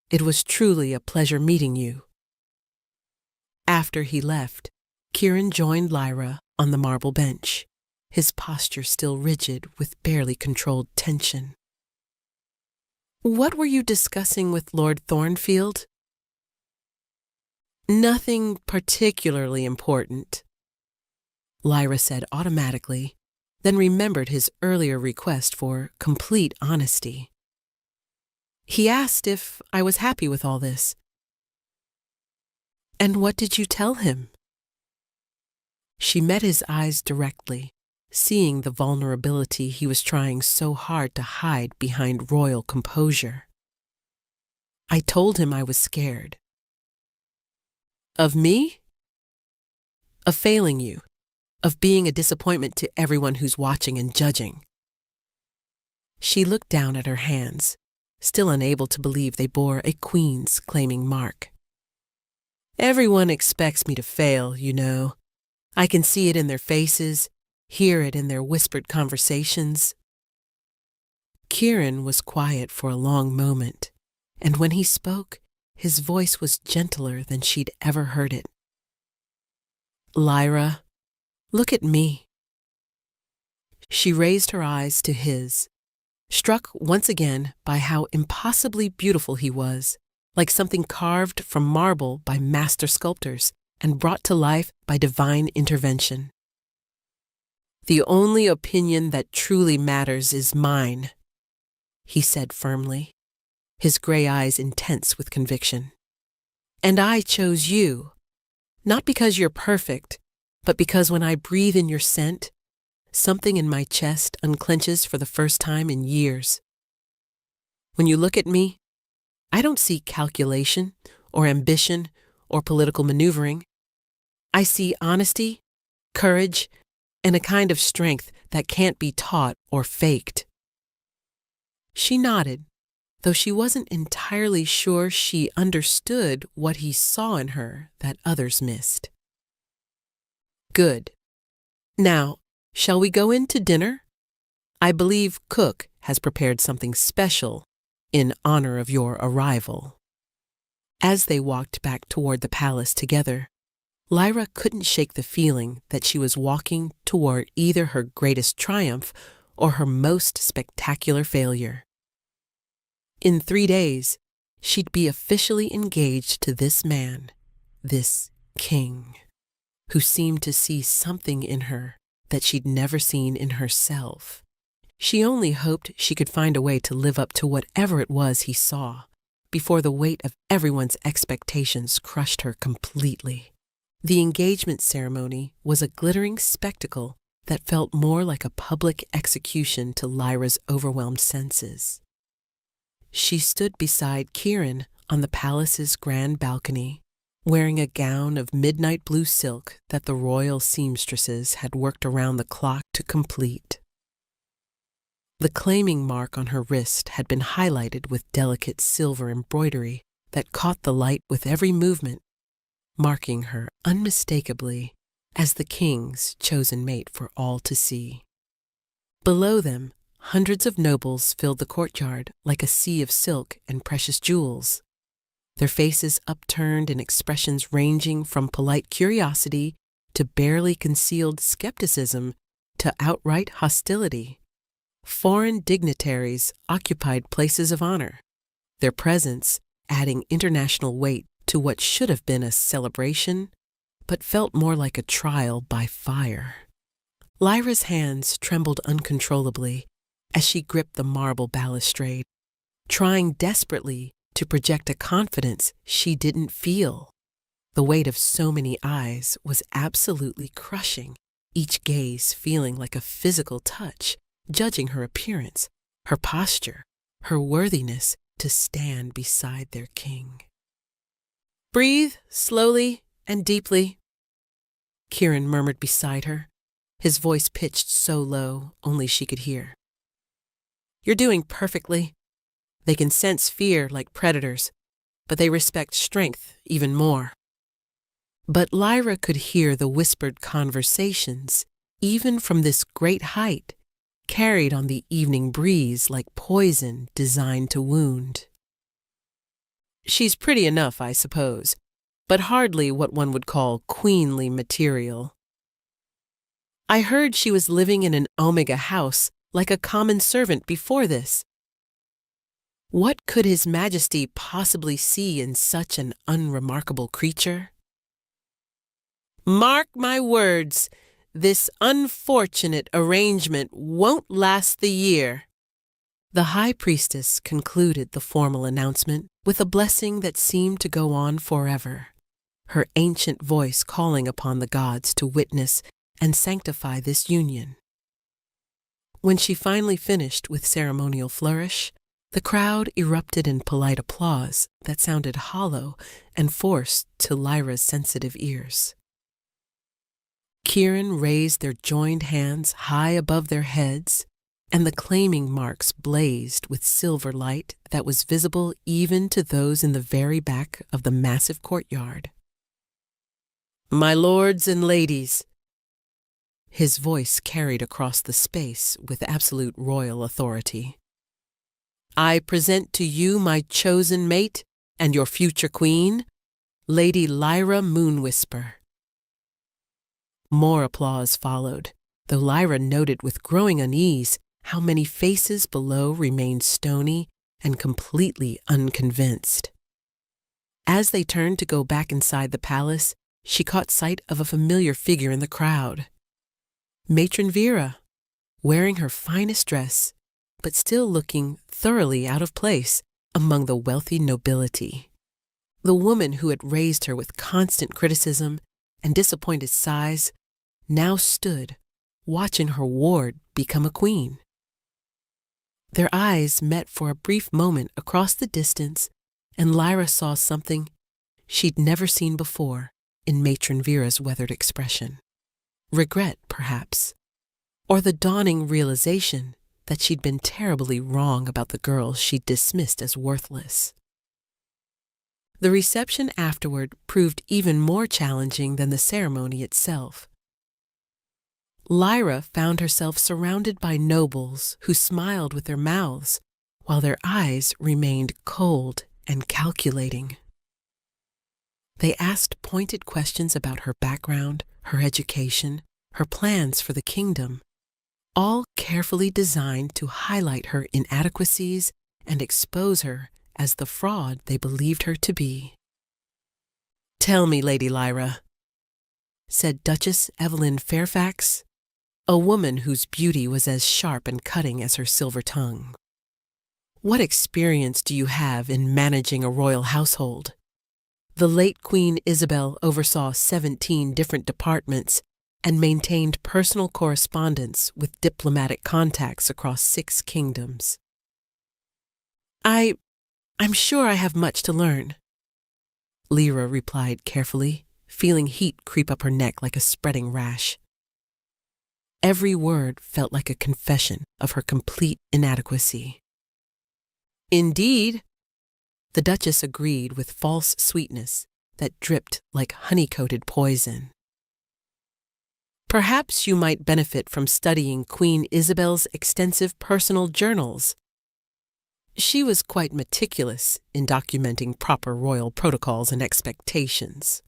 it was truly a pleasure meeting you." After he left, Kieran joined Lyra on the marble bench, his posture still rigid with barely controlled tension. "What were you discussing with Lord Thornfield?" "Nothing particularly important," Lyra said automatically, then remembered his earlier request for complete honesty. "He asked if I was happy with all this." "And what did you tell him?" She met his eyes directly, seeing the vulnerability he was trying so hard to hide behind royal composure. "I told him I was scared." "Of me?" "Of failing you. Of being a disappointment to everyone who's watching and judging." She looked down at her hands, still unable to believe they bore a queen's claiming mark. "Everyone expects me to fail, you know. I can see it in their faces, hear it in their whispered conversations." Kieran was quiet for a long moment, and when he spoke, his voice was gentler than she'd ever heard it. "Lyra, look at me." She raised her eyes to his, struck once again by how impossibly beautiful he was, like something carved from marble by master sculptors and brought to life by divine intervention. "The only opinion that truly matters is mine," he said firmly, his gray eyes intense with conviction. "And I chose you, not because you're perfect, but because when I breathe in your scent, something in my chest unclenches for the first time in years. When you look at me, I don't see calculation or ambition or political maneuvering. I see honesty, courage, and a kind of strength that can't be taught or faked." She nodded, though she wasn't entirely sure she understood what he saw in her that others missed. "Good. Now, shall we go in to dinner? I believe Cook has prepared something special in honor of your arrival." As they walked back toward the palace together, Lyra couldn't shake the feeling that she was walking toward either her greatest triumph or her most spectacular failure. In 3 days, she'd be officially engaged to this man, this king, who seemed to see something in her that she'd never seen in herself. She only hoped she could find a way to live up to whatever it was he saw, before the weight of everyone's expectations crushed her completely. The engagement ceremony was a glittering spectacle that felt more like a public execution to Lyra's overwhelmed senses. She stood beside Kieran on the palace's grand balcony, wearing a gown of midnight blue silk that the royal seamstresses had worked around the clock to complete. The claiming mark on her wrist had been highlighted with delicate silver embroidery that caught the light with every movement, marking her unmistakably as the king's chosen mate for all to see. Below them, hundreds of nobles filled the courtyard like a sea of silk and precious jewels, their faces upturned in expressions ranging from polite curiosity to barely concealed skepticism to outright hostility. Foreign dignitaries occupied places of honor, their presence adding international weight to what should have been a celebration, but felt more like a trial by fire. Lyra's hands trembled uncontrollably as she gripped the marble balustrade, trying desperately to project a confidence she didn't feel. The weight of so many eyes was absolutely crushing, each gaze feeling like a physical touch, judging her appearance, her posture, her worthiness to stand beside their king. "Breathe slowly and deeply," Kieran murmured beside her, his voice pitched so low only she could hear. "You're doing perfectly. They can sense fear like predators, but they respect strength even more." But Lyra could hear the whispered conversations, even from this great height, carried on the evening breeze like poison designed to wound. "She's pretty enough, I suppose, but hardly what one would call queenly material. I heard she was living in an Omega house like a common servant before this. What could His Majesty possibly see in such an unremarkable creature? Mark my words, this unfortunate arrangement won't last the year." The high priestess concluded the formal announcement with a blessing that seemed to go on forever, her ancient voice calling upon the gods to witness and sanctify this union. When she finally finished with ceremonial flourish, the crowd erupted in polite applause that sounded hollow and forced to Lyra's sensitive ears. Kieran raised their joined hands high above their heads, and the claiming marks blazed with silver light that was visible even to those in the very back of the massive courtyard. "My lords and ladies," his voice carried across the space with absolute royal authority, "I present to you my chosen mate and your future queen, Lady Lyra Moonwhisper." More applause followed, though Lyra noted with growing unease how many faces below remained stony and completely unconvinced. As they turned to go back inside the palace, she caught sight of a familiar figure in the crowd. Matron Vera, wearing her finest dress, but still looking thoroughly out of place among the wealthy nobility. The woman who had raised her with constant criticism and disappointed sighs now stood, watching her ward become a queen. Their eyes met for a brief moment across the distance, and Lyra saw something she'd never seen before in Matron Vera's weathered expression. Regret, perhaps, or the dawning realization that she'd been terribly wrong about the girl she'd dismissed as worthless. The reception afterward proved even more challenging than the ceremony itself. Lyra found herself surrounded by nobles who smiled with their mouths, while their eyes remained cold and calculating. They asked pointed questions about her background, her education, her plans for the kingdom, all carefully designed to highlight her inadequacies and expose her as the fraud they believed her to be. "Tell me, Lady Lyra," said Duchess Evelyn Fairfax, a woman whose beauty was as sharp and cutting as her silver tongue. "What experience do you have in managing a royal household? The late Queen Isabel oversaw 17 different departments and maintained personal correspondence with diplomatic contacts across 6 kingdoms. I'm sure I have much to learn," Lyra replied carefully, feeling heat creep up her neck like a spreading rash. Every word felt like a confession of her complete inadequacy. "Indeed," the Duchess agreed with false sweetness that dripped like honey-coated poison. "Perhaps you might benefit from studying Queen Isabel's extensive personal journals. She was quite meticulous in documenting proper royal protocols and expectations."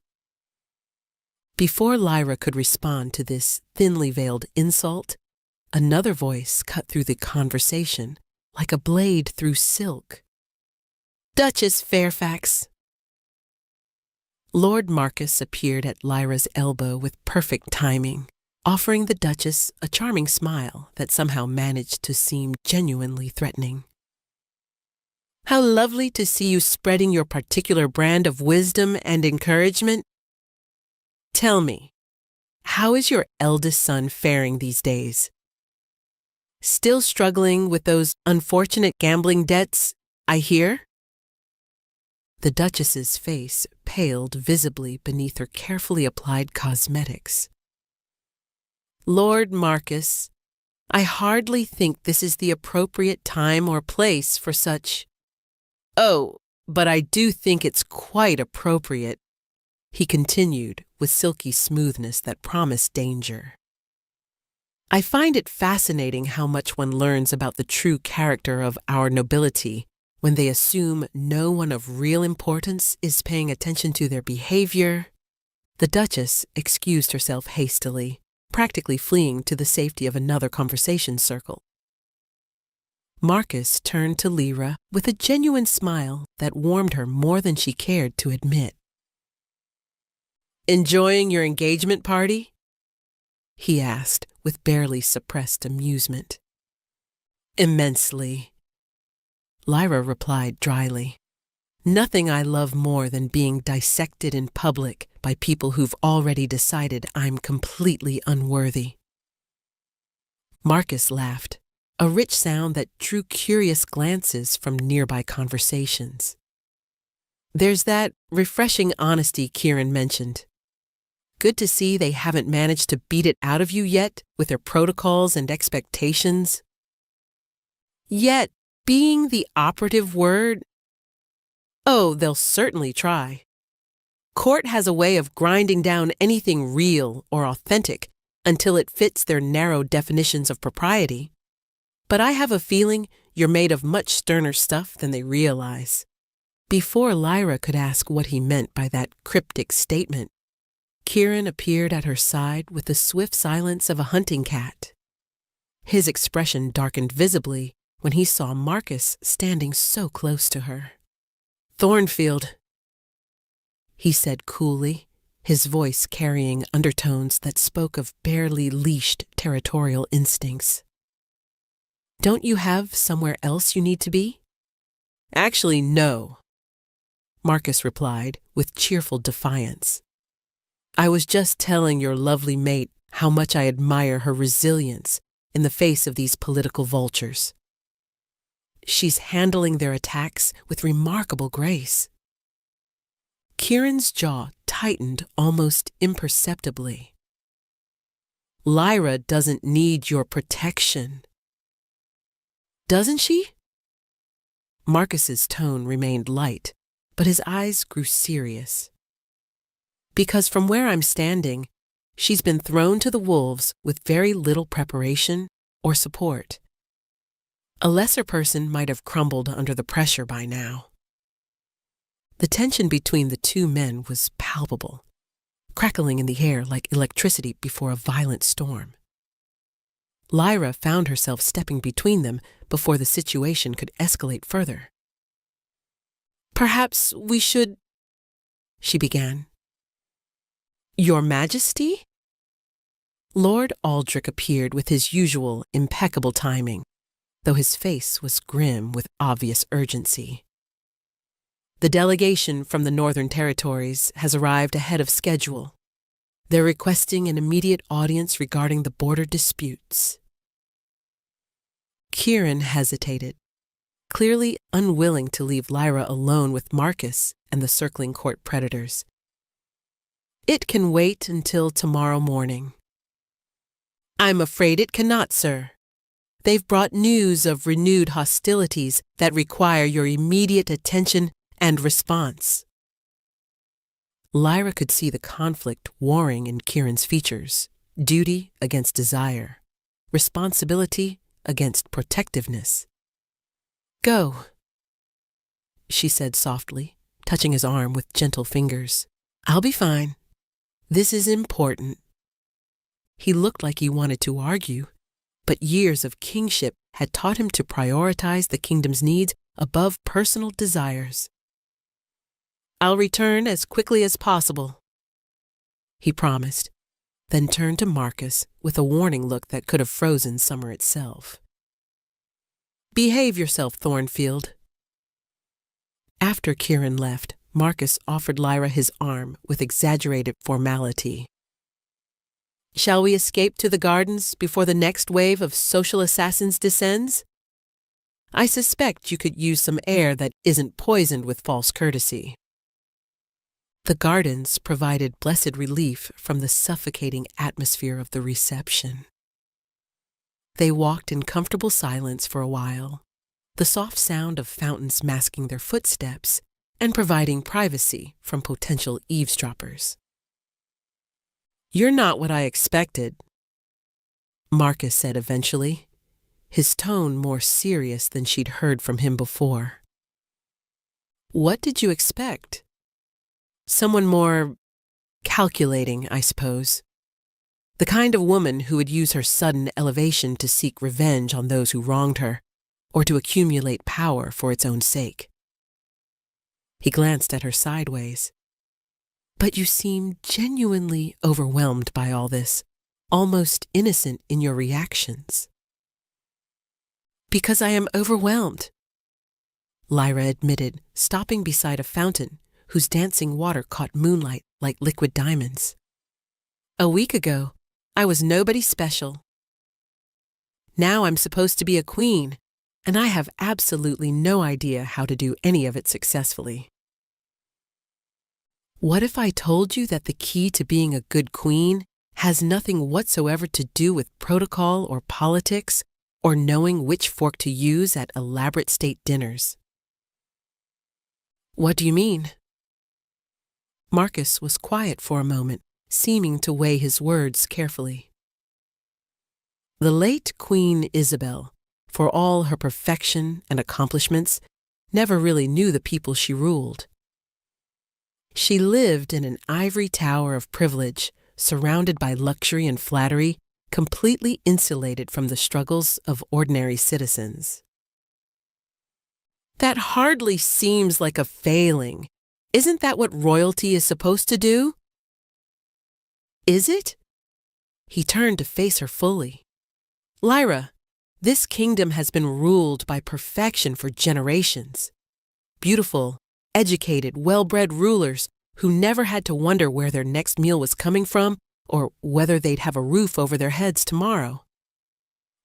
Before Lyra could respond to this thinly veiled insult, another voice cut through the conversation like a blade through silk. "Duchess Fairfax." Lord Marcus appeared at Lyra's elbow with perfect timing, offering the Duchess a charming smile that somehow managed to seem genuinely threatening. "How lovely to see you spreading your particular brand of wisdom and encouragement. Tell me, how is your eldest son faring these days? Still struggling with those unfortunate gambling debts, I hear?" The Duchess's face paled visibly beneath her carefully applied cosmetics. "Lord Marcus, I hardly think this is the appropriate time or place for such— Oh, but I do think it's quite appropriate," he continued with silky smoothness that promised danger. "I find it fascinating how much one learns about the true character of our nobility when they assume no one of real importance is paying attention to their behavior." The Duchess excused herself hastily, practically fleeing to the safety of another conversation circle. Marcus turned to Lyra with a genuine smile that warmed her more than she cared to admit. "Enjoying your engagement party?" he asked with barely suppressed amusement. "Immensely," Lyra replied dryly. "Nothing I love more than being dissected in public by people who've already decided I'm completely unworthy." Marcus laughed, a rich sound that drew curious glances from nearby conversations. "There's that refreshing honesty Kieran mentioned. Good to see they haven't managed to beat it out of you yet with their protocols and expectations." "Yet being the operative word— Oh, they'll certainly try. Court has a way of grinding down anything real or authentic until it fits their narrow definitions of propriety. But I have a feeling you're made of much sterner stuff than they realize." Before Lyra could ask what he meant by that cryptic statement, Kieran appeared at her side with the swift silence of a hunting cat. His expression darkened visibly when he saw Marcus standing so close to her. "Thornfield," he said coolly, his voice carrying undertones that spoke of barely leashed territorial instincts. "Don't you have somewhere else you need to be?" "Actually, no," Marcus replied with cheerful defiance. "I was just telling your lovely mate how much I admire her resilience in the face of these political vultures. She's handling their attacks with remarkable grace." Kieran's jaw tightened almost imperceptibly. "Lyra doesn't need your protection." "Doesn't she?" Marcus's tone remained light, but his eyes grew serious. "Because from where I'm standing, she's been thrown to the wolves with very little preparation or support. A lesser person might have crumbled under the pressure by now." The tension between the two men was palpable, crackling in the air like electricity before a violent storm. Lyra found herself stepping between them before the situation could escalate further. "Perhaps we should—" she began. "Your Majesty?" Lord Aldrich appeared with his usual impeccable timing, though his face was grim with obvious urgency. "The delegation from the Northern Territories has arrived ahead of schedule. They're requesting an immediate audience regarding the border disputes." Kieran hesitated, clearly unwilling to leave Lyra alone with Marcus and the circling court predators. "It can wait until tomorrow morning." "I'm afraid it cannot, sir. They've brought news of renewed hostilities that require your immediate attention and response." Lyra could see the conflict warring in Kieran's features, duty against desire, responsibility against protectiveness. "Go," she said softly, touching his arm with gentle fingers. "I'll be fine. This is important." He looked like he wanted to argue, but years of kingship had taught him to prioritize the kingdom's needs above personal desires. "I'll return as quickly as possible," he promised, then turned to Marcus with a warning look that could have frozen summer itself. "Behave yourself, Thornfield." After Kieran left, Marcus offered Lyra his arm with exaggerated formality. "Shall we escape to the gardens before the next wave of social assassins descends? I suspect you could use some air that isn't poisoned with false courtesy." The gardens provided blessed relief from the suffocating atmosphere of the reception. They walked in comfortable silence for a while, the soft sound of fountains masking their footsteps and providing privacy from potential eavesdroppers. "You're not what I expected," Marcus said eventually, his tone more serious than she'd heard from him before. "What did you expect? Someone more calculating, I suppose. The kind of woman who would use her sudden elevation to seek revenge on those who wronged her, or to accumulate power for its own sake." He glanced at her sideways. "But you seem genuinely overwhelmed by all this, almost innocent in your reactions." "Because I am overwhelmed," Lyra admitted, stopping beside a fountain whose dancing water caught moonlight like liquid diamonds. "A week ago, I was nobody special. Now I'm supposed to be a queen, and I have absolutely no idea how to do any of it successfully." "What if I told you that the key to being a good queen has nothing whatsoever to do with protocol or politics or knowing which fork to use at elaborate state dinners?" "What do you mean?" Marcus was quiet for a moment, seeming to weigh his words carefully. "The late Queen Isabel, for all her perfection and accomplishments, never really knew the people she ruled. She lived in an ivory tower of privilege, surrounded by luxury and flattery, completely insulated from the struggles of ordinary citizens." "That hardly seems like a failing. Isn't that what royalty is supposed to do?" "Is it?" He turned to face her fully. "Lyra, this kingdom has been ruled by perfection for generations. Beautiful, educated, well-bred rulers who never had to wonder where their next meal was coming from or whether they'd have a roof over their heads tomorrow.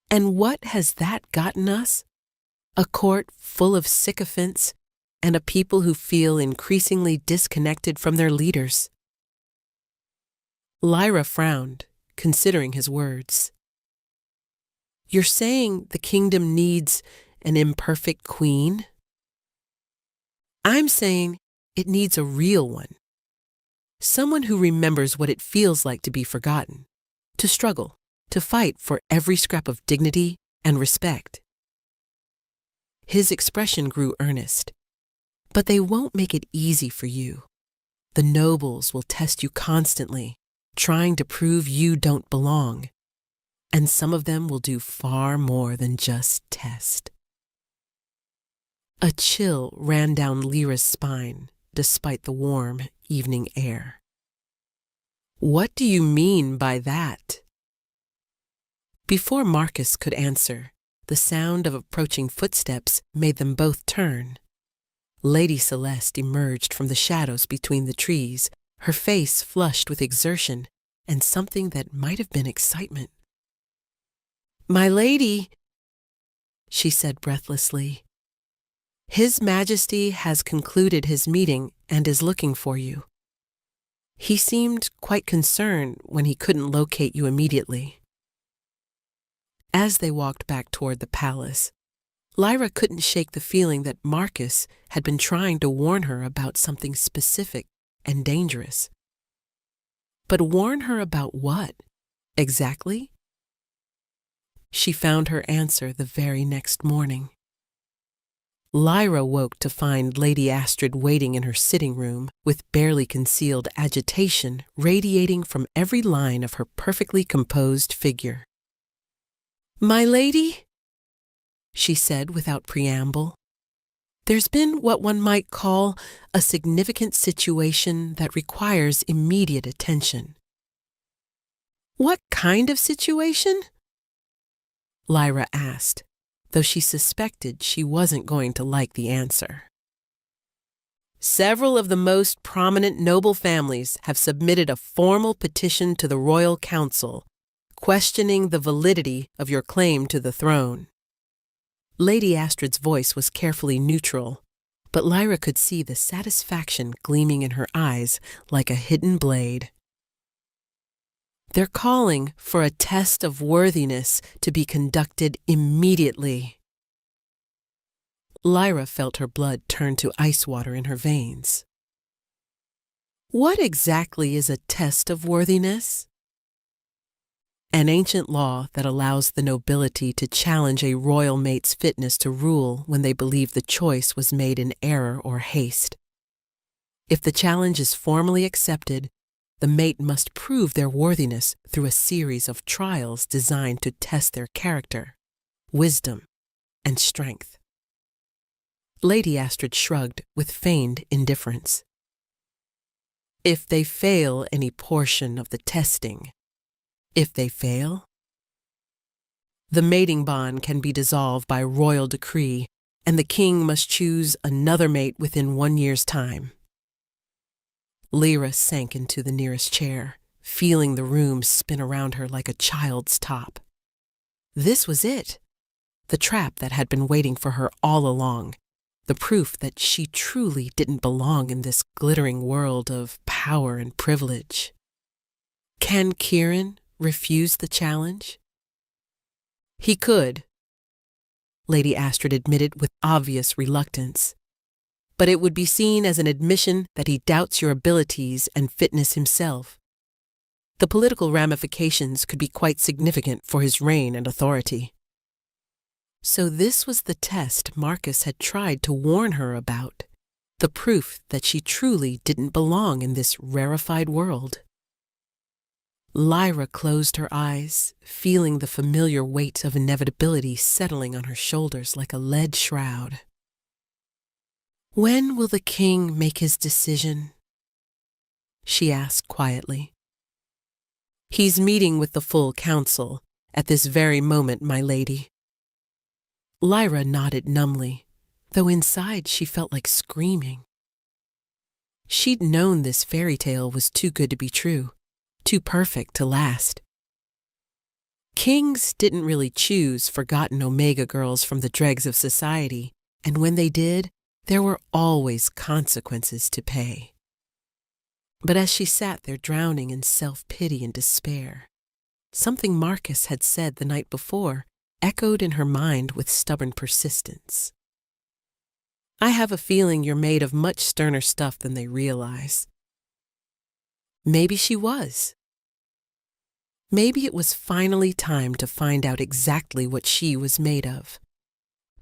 And what has that gotten us? A court full of sycophants and a people who feel increasingly disconnected from their leaders." Lyra frowned, considering his words. "You're saying the kingdom needs an imperfect queen?" "I'm saying it needs a real one. Someone who remembers what it feels like to be forgotten, to struggle, to fight for every scrap of dignity and respect." His expression grew earnest. "But they won't make it easy for you. The nobles will test you constantly, trying to prove you don't belong. and some of them will do far more than just test. A chill ran down Lyra's spine, despite the warm evening air. What do you mean by that? Before Marcus could answer, the sound of approaching footsteps made them both turn. Lady Celeste emerged from the shadows between the trees, her face flushed with exertion and something that might have been excitement. "My lady," she said breathlessly, "His Majesty has concluded his meeting and is looking for you. He seemed quite concerned when he couldn't locate you immediately." As they walked back toward the palace, Lyra couldn't shake the feeling that Marcus had been trying to warn her about something specific and dangerous. But warn her about what, exactly? She found her answer the very next morning. Lyra woke to find Lady Astrid waiting in her sitting room with barely concealed agitation radiating from every line of her perfectly composed figure. "My lady," she said without preamble, "there's been what one might call a significant situation that requires immediate attention." "What kind of situation?" Lyra asked, though she suspected she wasn't going to like the answer. "Several of the most prominent noble families have submitted a formal petition to the Royal Council, questioning the validity of your claim to the throne." Lady Astrid's voice was carefully neutral, but Lyra could see the satisfaction gleaming in her eyes like a hidden blade. "They're calling for a test of worthiness to be conducted immediately." Lyra felt her blood turn to ice water in her veins. "What exactly is a test of worthiness?" "An ancient law that allows the nobility to challenge a royal mate's fitness to rule when they believe the choice was made in error or haste. If the challenge is formally accepted, the mate must prove their worthiness through a series of trials designed to test their character, wisdom, and strength." Lady Astrid shrugged with feigned indifference. "If they fail any portion of the testing, if they fail, the mating bond can be dissolved by royal decree, and the king must choose another mate within 1 year's time." Lyra sank into the nearest chair, feeling the room spin around her like a child's top. This was it, the trap that had been waiting for her all along, the proof that she truly didn't belong in this glittering world of power and privilege. Can Kieran refuse the challenge? He could, Lady Astrid admitted with obvious reluctance, but it would be seen as an admission that he doubts your abilities and fitness himself. The political ramifications could be quite significant for his reign and authority. So this was the test Marcus had tried to warn her about, the proof that she truly didn't belong in this rarefied world. Lyra closed her eyes, feeling the familiar weight of inevitability settling on her shoulders like a lead shroud. "When will the king make his decision?" she asked quietly. "He's meeting with the full council at this very moment, my lady." Lyra nodded numbly, though inside she felt like screaming. She'd known this fairy tale was too good to be true, too perfect to last. Kings didn't really choose forgotten Omega girls from the dregs of society, and when they did, there were always consequences to pay. But as she sat there drowning in self-pity and despair, something Marcus had said the night before echoed in her mind with stubborn persistence. "I have a feeling you're made of much sterner stuff than they realize." Maybe she was. Maybe it was finally time to find out exactly what she was made of.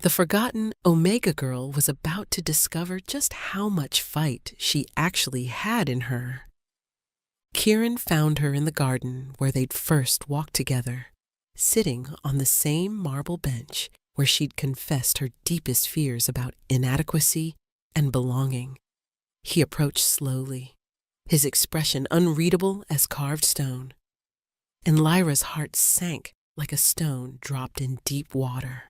The forgotten Omega girl was about to discover just how much fight she actually had in her. Kieran found her in the garden where they'd first walked together, sitting on the same marble bench where she'd confessed her deepest fears about inadequacy and belonging. He approached slowly, his expression unreadable as carved stone, and Lyra's heart sank like a stone dropped in deep water.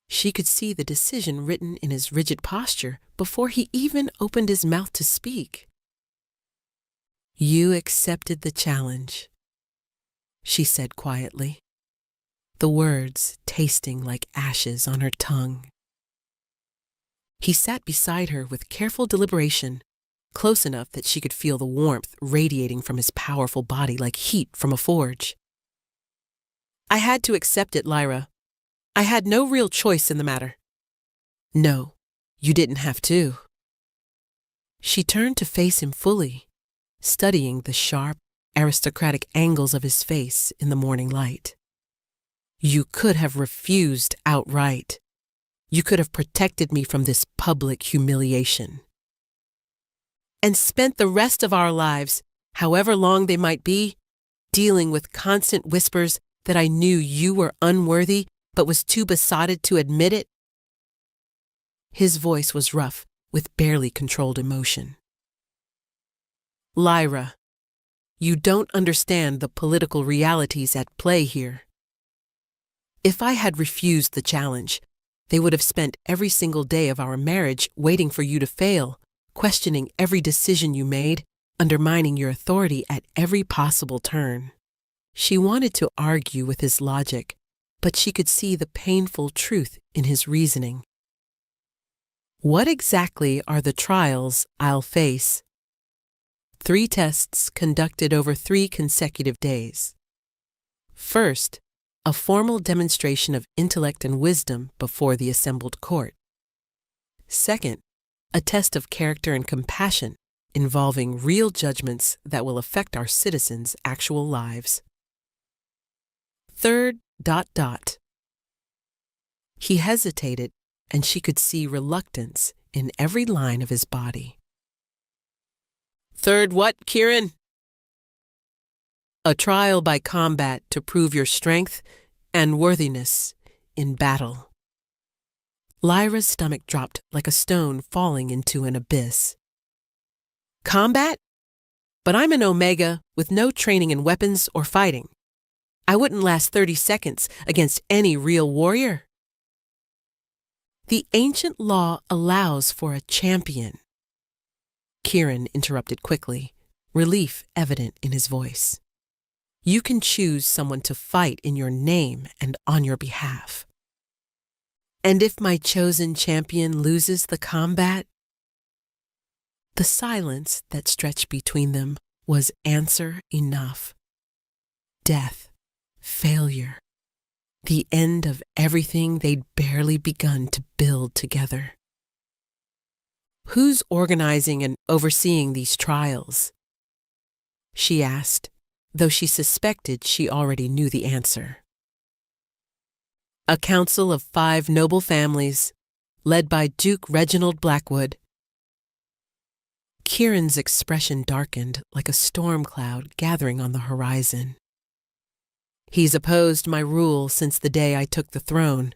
She could see the decision written in his rigid posture before he even opened his mouth to speak. "You accepted the challenge," she said quietly, the words tasting like ashes on her tongue. He sat beside her with careful deliberation, close enough that she could feel the warmth radiating from his powerful body like heat from a forge. "I had to accept it, Lyra. I had no real choice in the matter." "No, you didn't have to." She turned to face him fully, studying the sharp, aristocratic angles of his face in the morning light. "You could have refused outright. You could have protected me from this public humiliation. And spent the rest of our lives, however long they might be, dealing with constant whispers that I knew you were unworthy but was too besotted to admit it." His voice was rough, with barely controlled emotion. "Lyra, you don't understand the political realities at play here. If I had refused the challenge, they would have spent every single day of our marriage waiting for you to fail, questioning every decision you made, undermining your authority at every possible turn." She wanted to argue with his logic, but she could see the painful truth in his reasoning. "What exactly are the trials I'll face?" 3 tests conducted over 3 consecutive days. First, a formal demonstration of intellect and wisdom before the assembled court. Second, a test of character and compassion involving real judgments that will affect our citizens' actual lives. Third, ... He hesitated, and she could see reluctance in every line of his body. "Third what, Kieran?" "A trial by combat to prove your strength and worthiness in battle." Lyra's stomach dropped like a stone falling into an abyss. "Combat? But I'm an Omega with no training in weapons or fighting. I wouldn't last 30 seconds against any real warrior." "The ancient law allows for a champion," Kieran interrupted quickly, relief evident in his voice. "You can choose someone to fight in your name and on your behalf. And if my chosen champion loses the combat?" The silence that stretched between them was answer enough. Death, failure, the end of everything they'd barely begun to build together. "Who's organizing and overseeing these trials?" she asked, though she suspected she already knew the answer. "A council of 5 noble families, led by Duke Reginald Blackwood." Kieran's expression darkened like a storm cloud gathering on the horizon. "He's opposed my rule since the day I took the throne.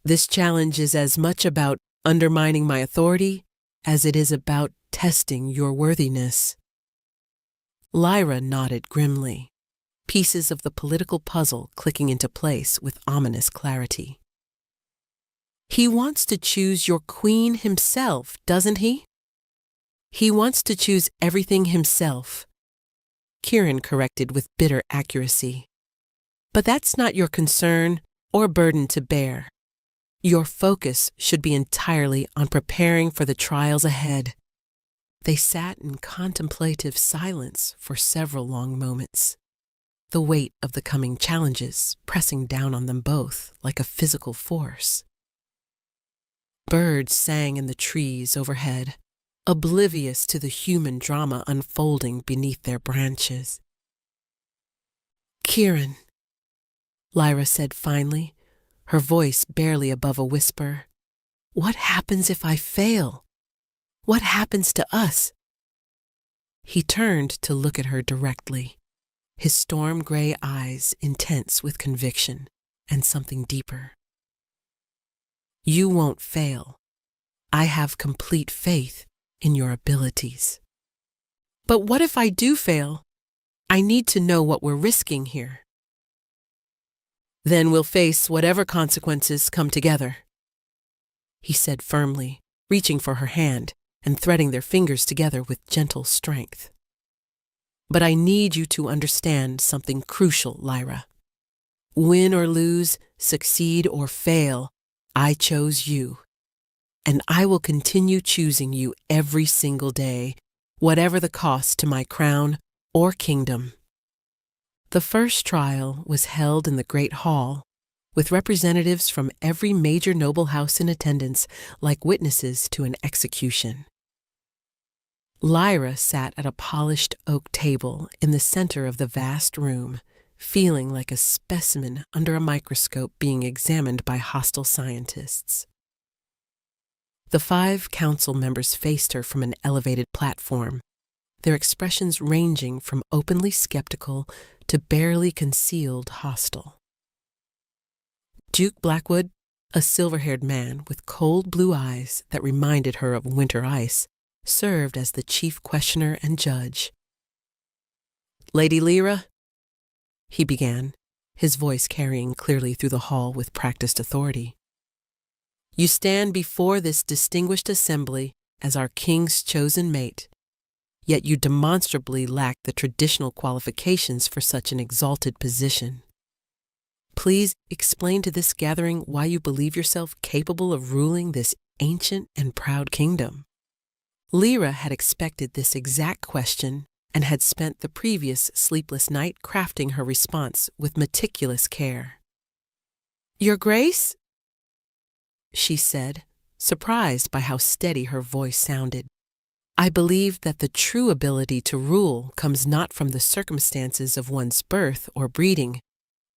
This challenge is as much about undermining my authority as it is about testing your worthiness." Lyra nodded grimly, pieces of the political puzzle clicking into place with ominous clarity. "He wants to choose your queen himself, doesn't he?" "He wants to choose everything himself," Kieran corrected with bitter accuracy. "But that's not your concern or burden to bear. Your focus should be entirely on preparing for the trials ahead." They sat in contemplative silence for several long moments, the weight of the coming challenges pressing down on them both like a physical force. Birds sang in the trees overhead, oblivious to the human drama unfolding beneath their branches. "Kieran," Lyra said finally, her voice barely above a whisper, "what happens if I fail? What happens to us?" He turned to look at her directly, his storm gray eyes intense with conviction and something deeper. You won't fail. I have complete faith in your abilities. But what if I do fail? I need to know what we're risking here. Then we'll face whatever consequences come together, he said firmly, reaching for her hand and threading their fingers together with gentle strength. But I need you to understand something crucial, Lyra. Win or lose, succeed or fail, I chose you. And I will continue choosing you every single day, whatever the cost to my crown or kingdom. The first trial was held in the Great Hall, with representatives from every major noble house in attendance like witnesses to an execution. Lyra sat at a polished oak table in the center of the vast room, feeling like a specimen under a microscope being examined by hostile scientists. The 5 council members faced her from an elevated platform, their expressions ranging from openly skeptical to barely concealed hostile. Duke Blackwood, a silver-haired man with cold blue eyes that reminded her of winter ice, served as the chief questioner and judge. Lady Lyra, he began, his voice carrying clearly through the hall with practiced authority. You stand before this distinguished assembly as our king's chosen mate, yet you demonstrably lack the traditional qualifications for such an exalted position. Please explain to this gathering why you believe yourself capable of ruling this ancient and proud kingdom. Lyra had expected this exact question and had spent the previous sleepless night crafting her response with meticulous care. Your Grace? She said, surprised by how steady her voice sounded. I believe that the true ability to rule comes not from the circumstances of one's birth or breeding,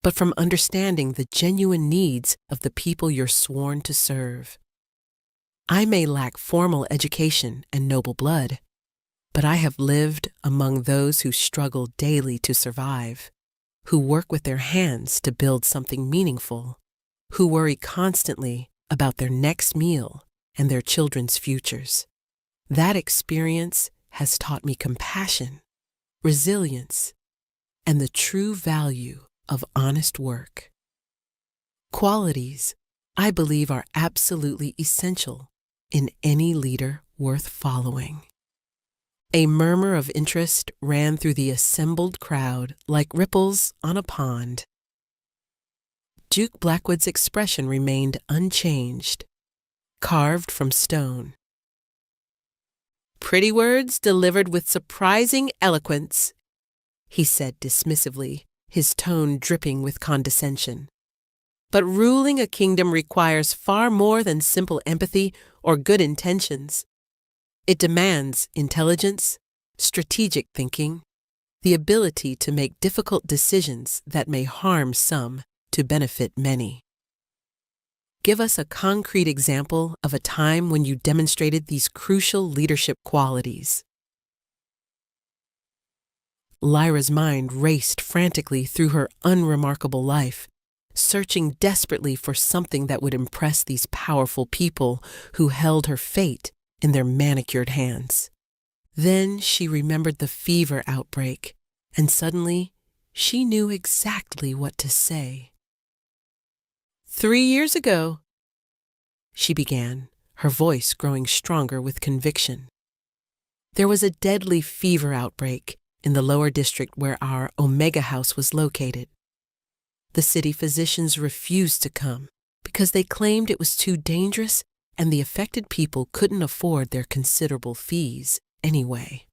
but from understanding the genuine needs of the people you're sworn to serve. I may lack formal education and noble blood, but I have lived among those who struggle daily to survive, who work with their hands to build something meaningful, who worry constantly about their next meal and their children's futures. That experience has taught me compassion, resilience, and the true value of honest work. Qualities I believe are absolutely essential in any leader worth following. A murmur of interest ran through the assembled crowd like ripples on a pond. Duke Blackwood's expression remained unchanged, carved from stone. Pretty words delivered with surprising eloquence, he said dismissively, his tone dripping with condescension. But ruling a kingdom requires far more than simple empathy or good intentions. It demands intelligence, strategic thinking, the ability to make difficult decisions that may harm some to benefit many. Give us a concrete example of a time when you demonstrated these crucial leadership qualities. Lyra's mind raced frantically through her unremarkable life, searching desperately for something that would impress these powerful people who held her fate in their manicured hands. Then she remembered the fever outbreak, and suddenly she knew exactly what to say. 3 years ago, she began, her voice growing stronger with conviction. There was a deadly fever outbreak in the lower district where our Omega House was located. The city physicians refused to come because they claimed it was too dangerous and the affected people couldn't afford their considerable fees anyway.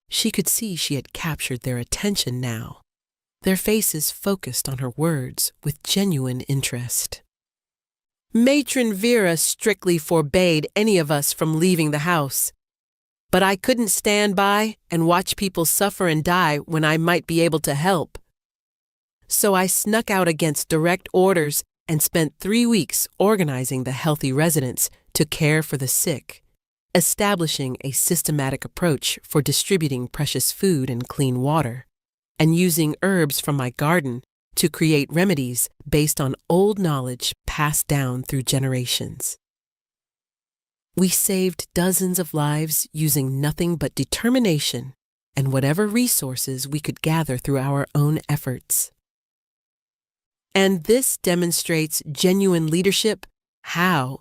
She could see she had captured their attention now, their faces focused on her words with genuine interest. Matron Vera strictly forbade any of us from leaving the house, but I couldn't stand by and watch people suffer and die when I might be able to help. So I snuck out against direct orders and spent 3 weeks organizing the healthy residents to care for the sick, establishing a systematic approach for distributing precious food and clean water, and using herbs from my garden to create remedies based on old knowledge passed down through generations. We saved dozens of lives using nothing but determination and whatever resources we could gather through our own efforts. And this demonstrates genuine leadership. How?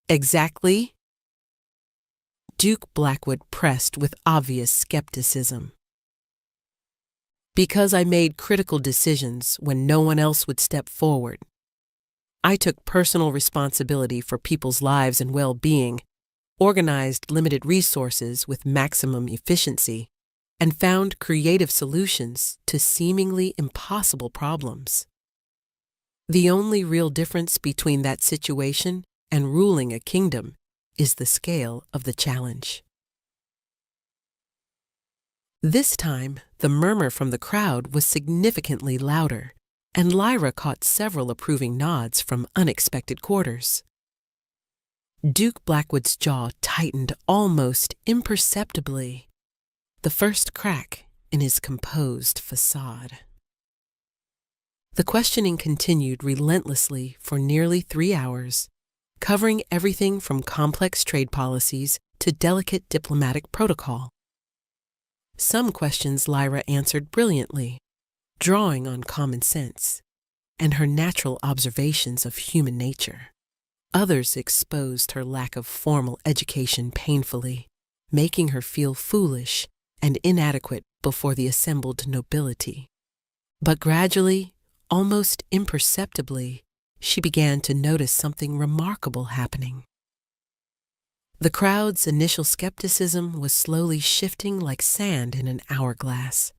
Exactly? Duke Blackwood pressed with obvious skepticism. Because I made critical decisions when no one else would step forward. I took personal responsibility for people's lives and well-being, organized limited resources with maximum efficiency, and found creative solutions to seemingly impossible problems. The only real difference between that situation and ruling a kingdom is the scale of the challenge. This time, the murmur from the crowd was significantly louder, and Lyra caught several approving nods from unexpected quarters. Duke Blackwood's jaw tightened almost imperceptibly, the first crack in his composed facade. The questioning continued relentlessly for nearly 3 hours, covering everything from complex trade policies to delicate diplomatic protocol. Some questions Lyra answered brilliantly, drawing on common sense and her natural observations of human nature. Others exposed her lack of formal education painfully, making her feel foolish and inadequate before the assembled nobility. But gradually, almost imperceptibly, she began to notice something remarkable happening. The crowd's initial skepticism was slowly shifting like sand in an hourglass.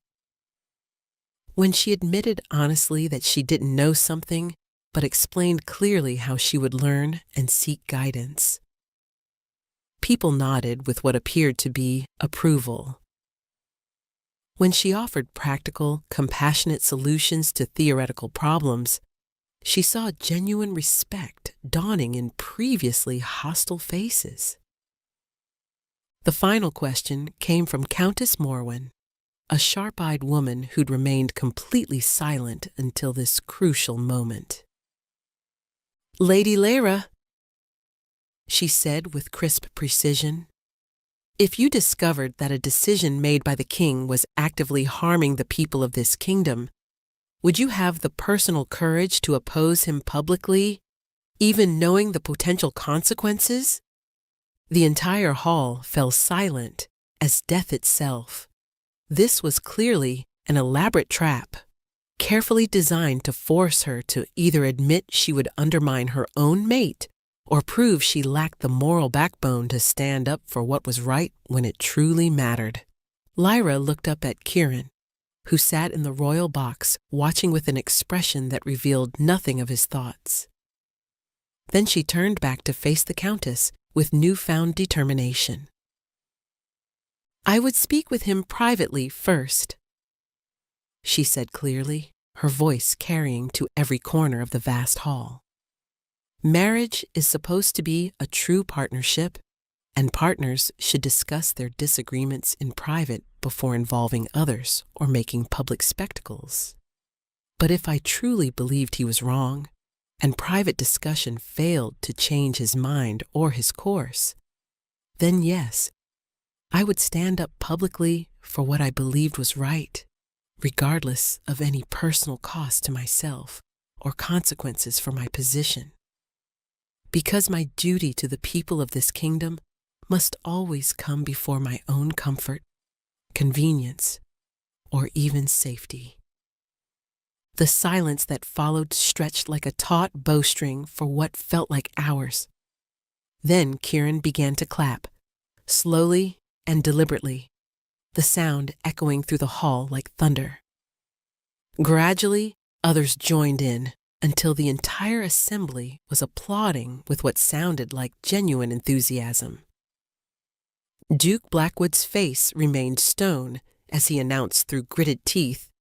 When she admitted honestly that she didn't know something, but explained clearly how she would learn and seek guidance, people nodded with what appeared to be approval. When she offered practical, compassionate solutions to theoretical problems, she saw genuine respect dawning in previously hostile faces. The final question came from Countess Morwen, a sharp-eyed woman who'd remained completely silent until this crucial moment. "Lady Lyra," she said with crisp precision, "if you discovered that a decision made by the king was actively harming the people of this kingdom, would you have the personal courage to oppose him publicly, even knowing the potential consequences?" The entire hall fell silent as death itself. This was clearly an elaborate trap, carefully designed to force her to either admit she would undermine her own mate or prove she lacked the moral backbone to stand up for what was right when it truly mattered. Lyra looked up at Kieran, who sat in the royal box watching with an expression that revealed nothing of his thoughts. Then she turned back to face the Countess with newfound determination. "I would speak with him privately first," she said clearly, her voice carrying to every corner of the vast hall. Marriage is supposed to be a true partnership, and partners should discuss their disagreements in private before involving others or making public spectacles. But if I truly believed he was wrong, and private discussion failed to change his mind or his course, then yes, I would stand up publicly for what I believed was right, regardless of any personal cost to myself or consequences for my position. Because my duty to the people of this kingdom must always come before my own comfort, convenience, or even safety. The silence that followed stretched like a taut bowstring for what felt like hours. Then Kieran began to clap, slowly and deliberately, the sound echoing through the hall like thunder. Gradually, others joined in until the entire assembly was applauding with what sounded like genuine enthusiasm. Duke Blackwood's face remained stone as he announced through gritted teeth,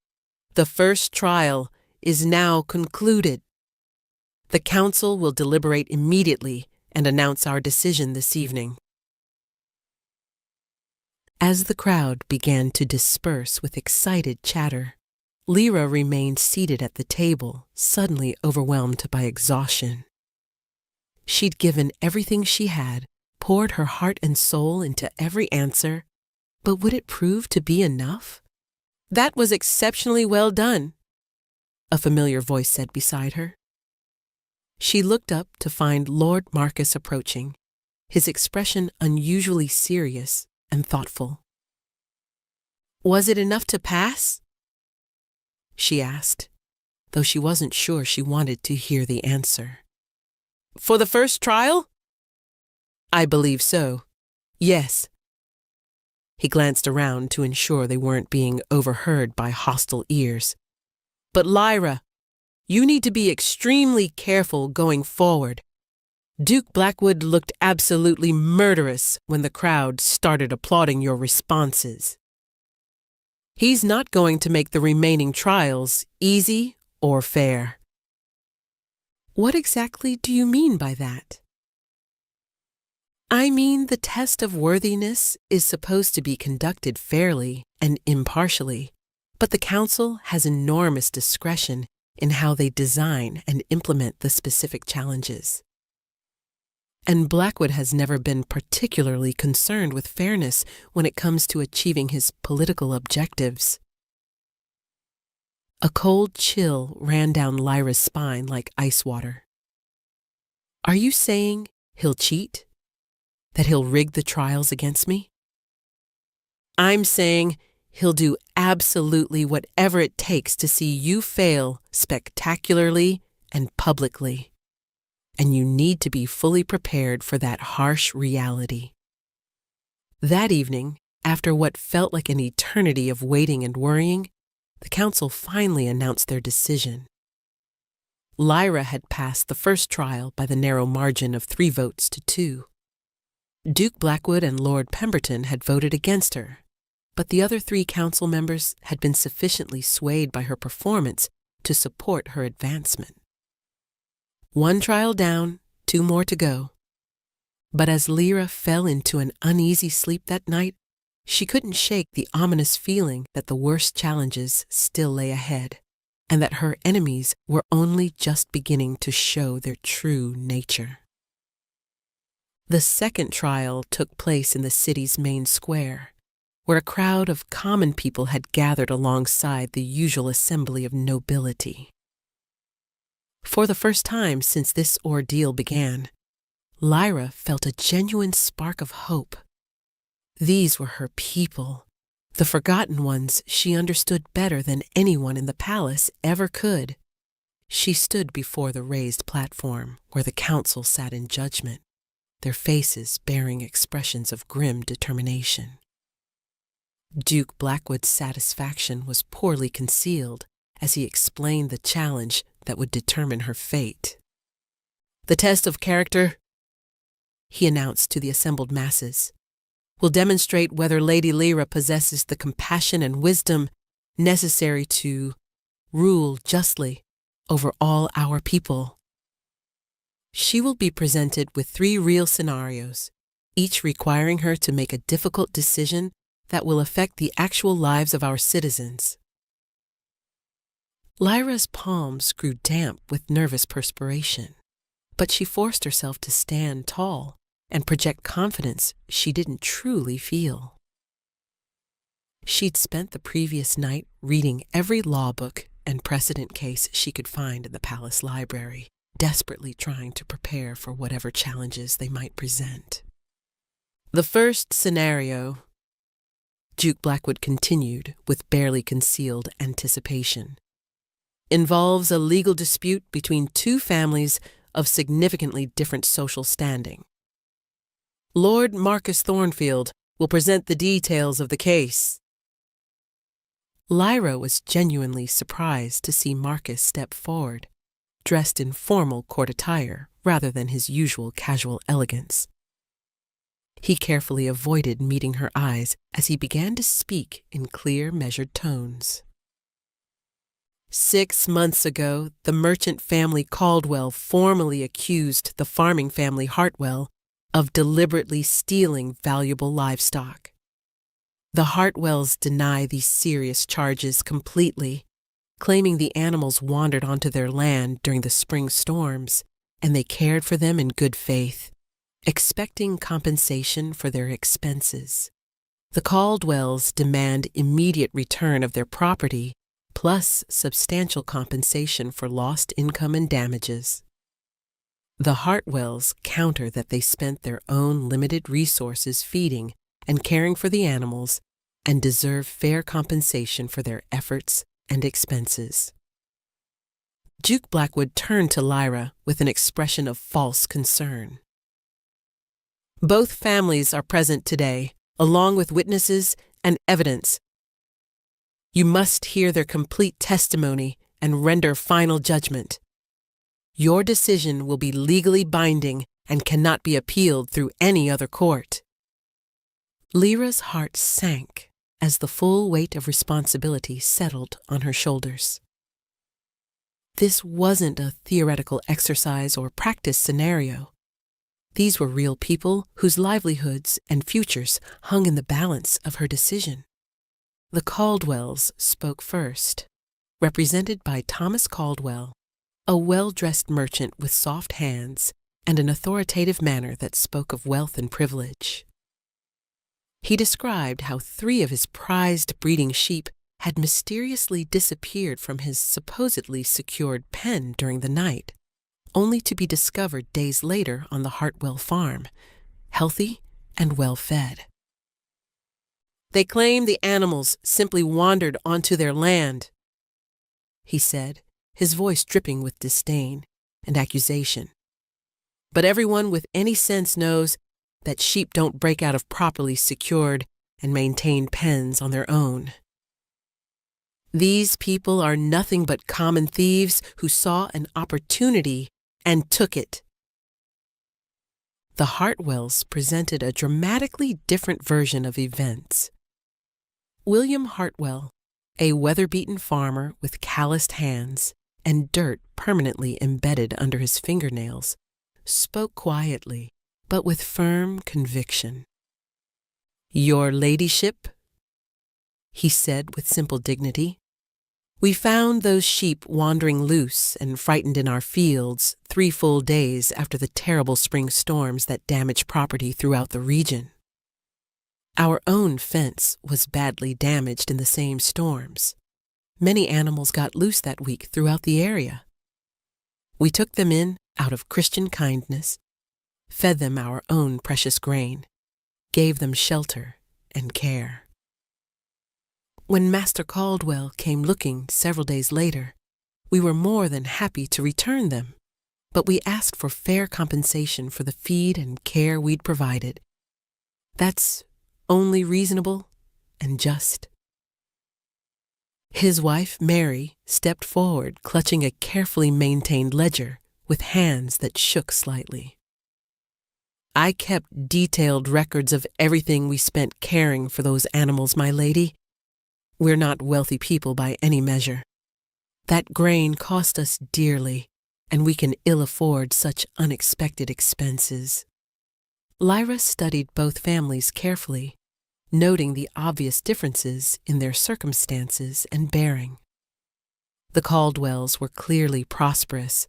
"The first trial is now concluded. The council will deliberate immediately and announce our decision this evening." As the crowd began to disperse with excited chatter, Lyra remained seated at the table, suddenly overwhelmed by exhaustion. She'd given everything she had, poured her heart and soul into every answer, but would it prove to be enough? "That was exceptionally well done," a familiar voice said beside her. She looked up to find Lord Marcus approaching, his expression unusually serious and thoughtful. "Was it enough to pass?" she asked, though she wasn't sure she wanted to hear the answer. "For the first trial?" "I believe so. Yes." He glanced around to ensure they weren't being overheard by hostile ears. "But Lyra, you need to be extremely careful going forward. Duke Blackwood looked absolutely murderous when the crowd started applauding your responses. He's not going to make the remaining trials easy or fair." "What exactly do you mean by that?" "I mean the test of worthiness is supposed to be conducted fairly and impartially, but the council has enormous discretion in how they design and implement the specific challenges. And Blackwood has never been particularly concerned with fairness when it comes to achieving his political objectives." A cold chill ran down Lyra's spine like ice water. "Are you saying he'll cheat? That he'll rig the trials against me?" "I'm saying he'll do absolutely whatever it takes to see you fail spectacularly and publicly. And you need to be fully prepared for that harsh reality." That evening, after what felt like an eternity of waiting and worrying, the council finally announced their decision. Lyra had passed the first trial by the narrow margin of 3 votes to 2. Duke Blackwood and Lord Pemberton had voted against her, but the other 3 council members had been sufficiently swayed by her performance to support her advancement. 1 trial down, 2 more to go. But as Lyra fell into an uneasy sleep that night, she couldn't shake the ominous feeling that the worst challenges still lay ahead, and that her enemies were only just beginning to show their true nature. The second trial took place in the city's main square, where a crowd of common people had gathered alongside the usual assembly of nobility. For the first time since this ordeal began, Lyra felt a genuine spark of hope. These were her people, the forgotten ones she understood better than anyone in the palace ever could. She stood before the raised platform where the council sat in judgment, their faces bearing expressions of grim determination. Duke Blackwood's satisfaction was poorly concealed as he explained the challenge that would determine her fate. "The test of character," he announced to the assembled masses, "will demonstrate whether Lady Lyra possesses the compassion and wisdom necessary to rule justly over all our people. She will be presented with 3 real scenarios, each requiring her to make a difficult decision that will affect the actual lives of our citizens." Lyra's palms grew damp with nervous perspiration, but she forced herself to stand tall and project confidence she didn't truly feel. She'd spent the previous night reading every law book and precedent case she could find in the palace library, desperately trying to prepare for whatever challenges they might present. "The first scenario," Duke Blackwood continued with barely concealed anticipation, "involves a legal dispute between 2 families of significantly different social standing. Lord Marcus Thornfield will present the details of the case." Lyra was genuinely surprised to see Marcus step forward, dressed in formal court attire rather than his usual casual elegance. He carefully avoided meeting her eyes as he began to speak in clear, measured tones. "6 months ago, the merchant family Caldwell formally accused the farming family Hartwell of deliberately stealing valuable livestock. The Hartwells deny these serious charges completely, claiming the animals wandered onto their land during the spring storms, and they cared for them in good faith, expecting compensation for their expenses. The Caldwells demand immediate return of their property, plus substantial compensation for lost income and damages. The Hartwells counter that they spent their own limited resources feeding and caring for the animals and deserve fair compensation for their efforts and expenses. Duke Blackwood turned to Lyra with an expression of false concern. Both families are present today, along with witnesses and evidence. You must hear their complete testimony and render final judgment. Your decision will be legally binding and cannot be appealed through any other court. Lyra's heart sank as the full weight of responsibility settled on her shoulders. This wasn't a theoretical exercise or practice scenario. These were real people whose livelihoods and futures hung in the balance of her decision. The Caldwells spoke first, represented by Thomas Caldwell, a well-dressed merchant with soft hands and an authoritative manner that spoke of wealth and privilege. He described how 3 of his prized breeding sheep had mysteriously disappeared from his supposedly secured pen during the night, only to be discovered days later on the Hartwell farm, healthy and well-fed. They claim the animals simply wandered onto their land, he said, his voice dripping with disdain and accusation. But everyone with any sense knows that sheep don't break out of properly secured and maintained pens on their own. These people are nothing but common thieves who saw an opportunity and took it. The Hartwells presented a dramatically different version of events. William Hartwell, a weather-beaten farmer with calloused hands and dirt permanently embedded under his fingernails, spoke quietly, but with firm conviction. "Your ladyship," he said with simple dignity, "we found those sheep wandering loose and frightened in our fields 3 full days after the terrible spring storms that damaged property throughout the region. Our own fence was badly damaged in the same storms. Many animals got loose that week throughout the area. We took them in out of Christian kindness, fed them our own precious grain, gave them shelter and care. When Master Caldwell came looking several days later, we were more than happy to return them, but we asked for fair compensation for the feed and care we'd provided. That's only reasonable and just." His wife, Mary, stepped forward, clutching a carefully maintained ledger with hands that shook slightly. "I kept detailed records of everything we spent caring for those animals, my lady. We're not wealthy people by any measure. That grain cost us dearly, and we can ill afford such unexpected expenses." Lyra studied both families carefully, noting the obvious differences in their circumstances and bearing. The Caldwells were clearly prosperous,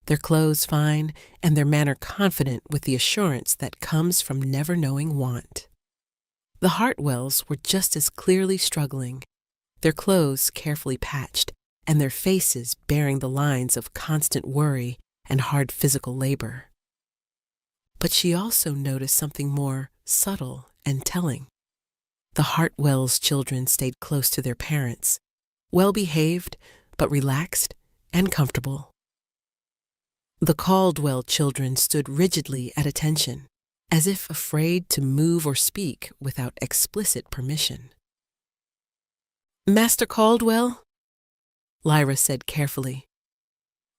their clothes fine, and their manner confident with the assurance that comes from never knowing want. The Hartwells were just as clearly struggling, their clothes carefully patched, and their faces bearing the lines of constant worry and hard physical labor. But she also noticed something more subtle and telling. The Hartwells' children stayed close to their parents, well-behaved but relaxed and comfortable. The Caldwell children stood rigidly at attention, as if afraid to move or speak without explicit permission. "Master Caldwell," Lyra said carefully,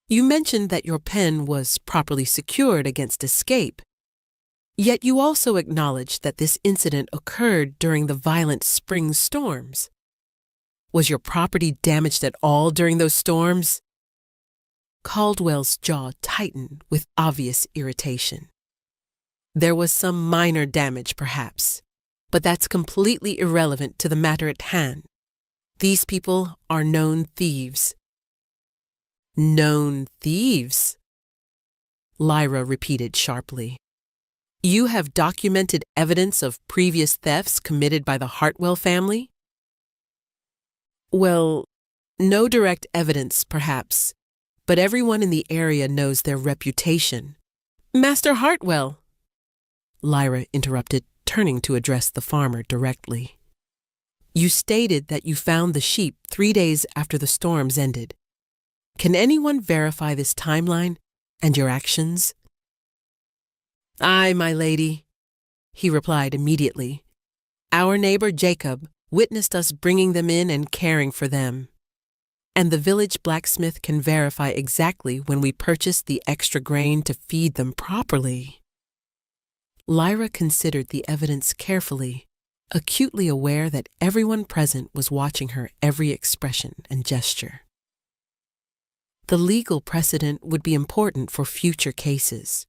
"you mentioned that your pen was properly secured against escape. Yet you also acknowledged that this incident occurred during the violent spring storms. Was your property damaged at all during those storms?" Caldwell's jaw tightened with obvious irritation. "There was some minor damage, perhaps, but that's completely irrelevant to the matter at hand. These people are known thieves." "Known thieves?" Lyra repeated sharply. "You have documented evidence of previous thefts committed by the Hartwell family?" "Well, no direct evidence, perhaps, but everyone in the area knows their reputation." "Master Hartwell," Lyra interrupted, turning to address the farmer directly. "You stated that you found the sheep 3 days after the storms ended. Can anyone verify this timeline and your actions?" "Aye, my lady," he replied immediately. "Our neighbor Jacob witnessed us bringing them in and caring for them. And the village blacksmith can verify exactly when we purchased the extra grain to feed them properly." Lyra considered the evidence carefully, acutely aware that everyone present was watching her every expression and gesture. The legal precedent would be important for future cases,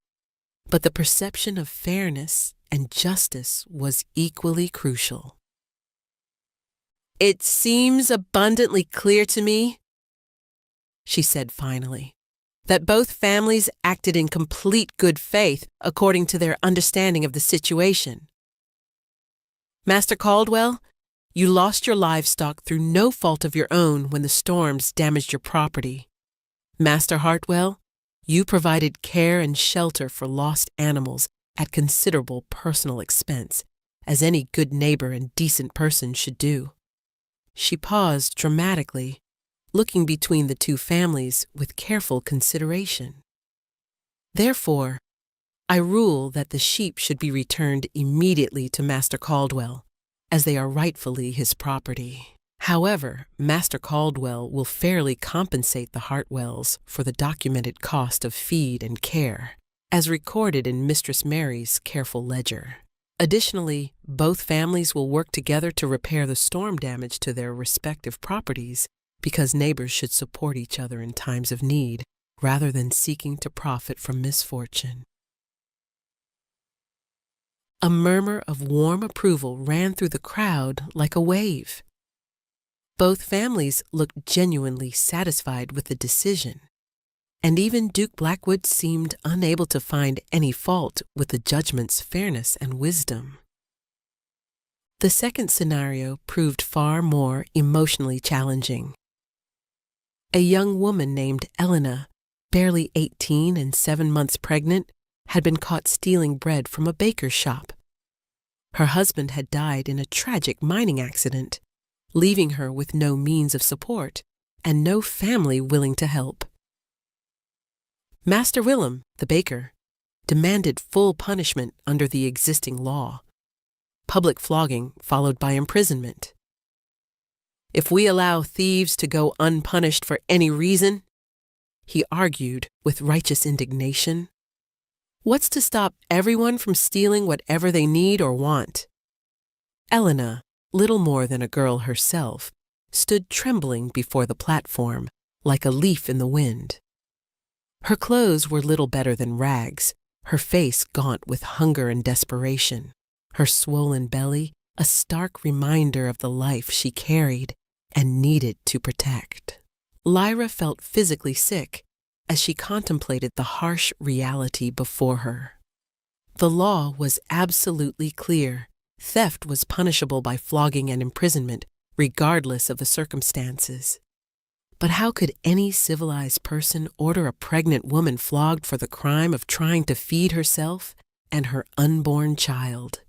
but the perception of fairness and justice was equally crucial. "It seems abundantly clear to me," she said finally, "that both families acted in complete good faith according to their understanding of the situation. Master Caldwell, you lost your livestock through no fault of your own when the storms damaged your property. Master Hartwell, you provided care and shelter for lost animals at considerable personal expense, as any good neighbor and decent person should do." She paused dramatically, looking between the two families with careful consideration. "Therefore, I rule that the sheep should be returned immediately to Master Caldwell, as they are rightfully his property. However, Master Caldwell will fairly compensate the Hartwells for the documented cost of feed and care, as recorded in Mistress Mary's careful ledger. Additionally, both families will work together to repair the storm damage to their respective properties, because neighbors should support each other in times of need, rather than seeking to profit from misfortune." A murmur of warm approval ran through the crowd like a wave. Both families looked genuinely satisfied with the decision, and even Duke Blackwood seemed unable to find any fault with the judgment's fairness and wisdom. The second scenario proved far more emotionally challenging. A young woman named Elena, barely 18 and 7 months pregnant, had been caught stealing bread from a baker's shop. Her husband had died in a tragic mining accident, leaving her with no means of support and no family willing to help. Master Willem, the baker, demanded full punishment under the existing law, public flogging followed by imprisonment. "If we allow thieves to go unpunished for any reason," he argued with righteous indignation, "what's to stop everyone from stealing whatever they need or want?" Elena, little more than a girl herself, stood trembling before the platform, like a leaf in the wind. Her clothes were little better than rags, her face gaunt with hunger and desperation, her swollen belly a stark reminder of the life she carried and needed to protect. Lyra felt physically sick as she contemplated the harsh reality before her. The law was absolutely clear. Theft was punishable by flogging and imprisonment, regardless of the circumstances. But how could any civilized person order a pregnant woman flogged for the crime of trying to feed herself and her unborn child?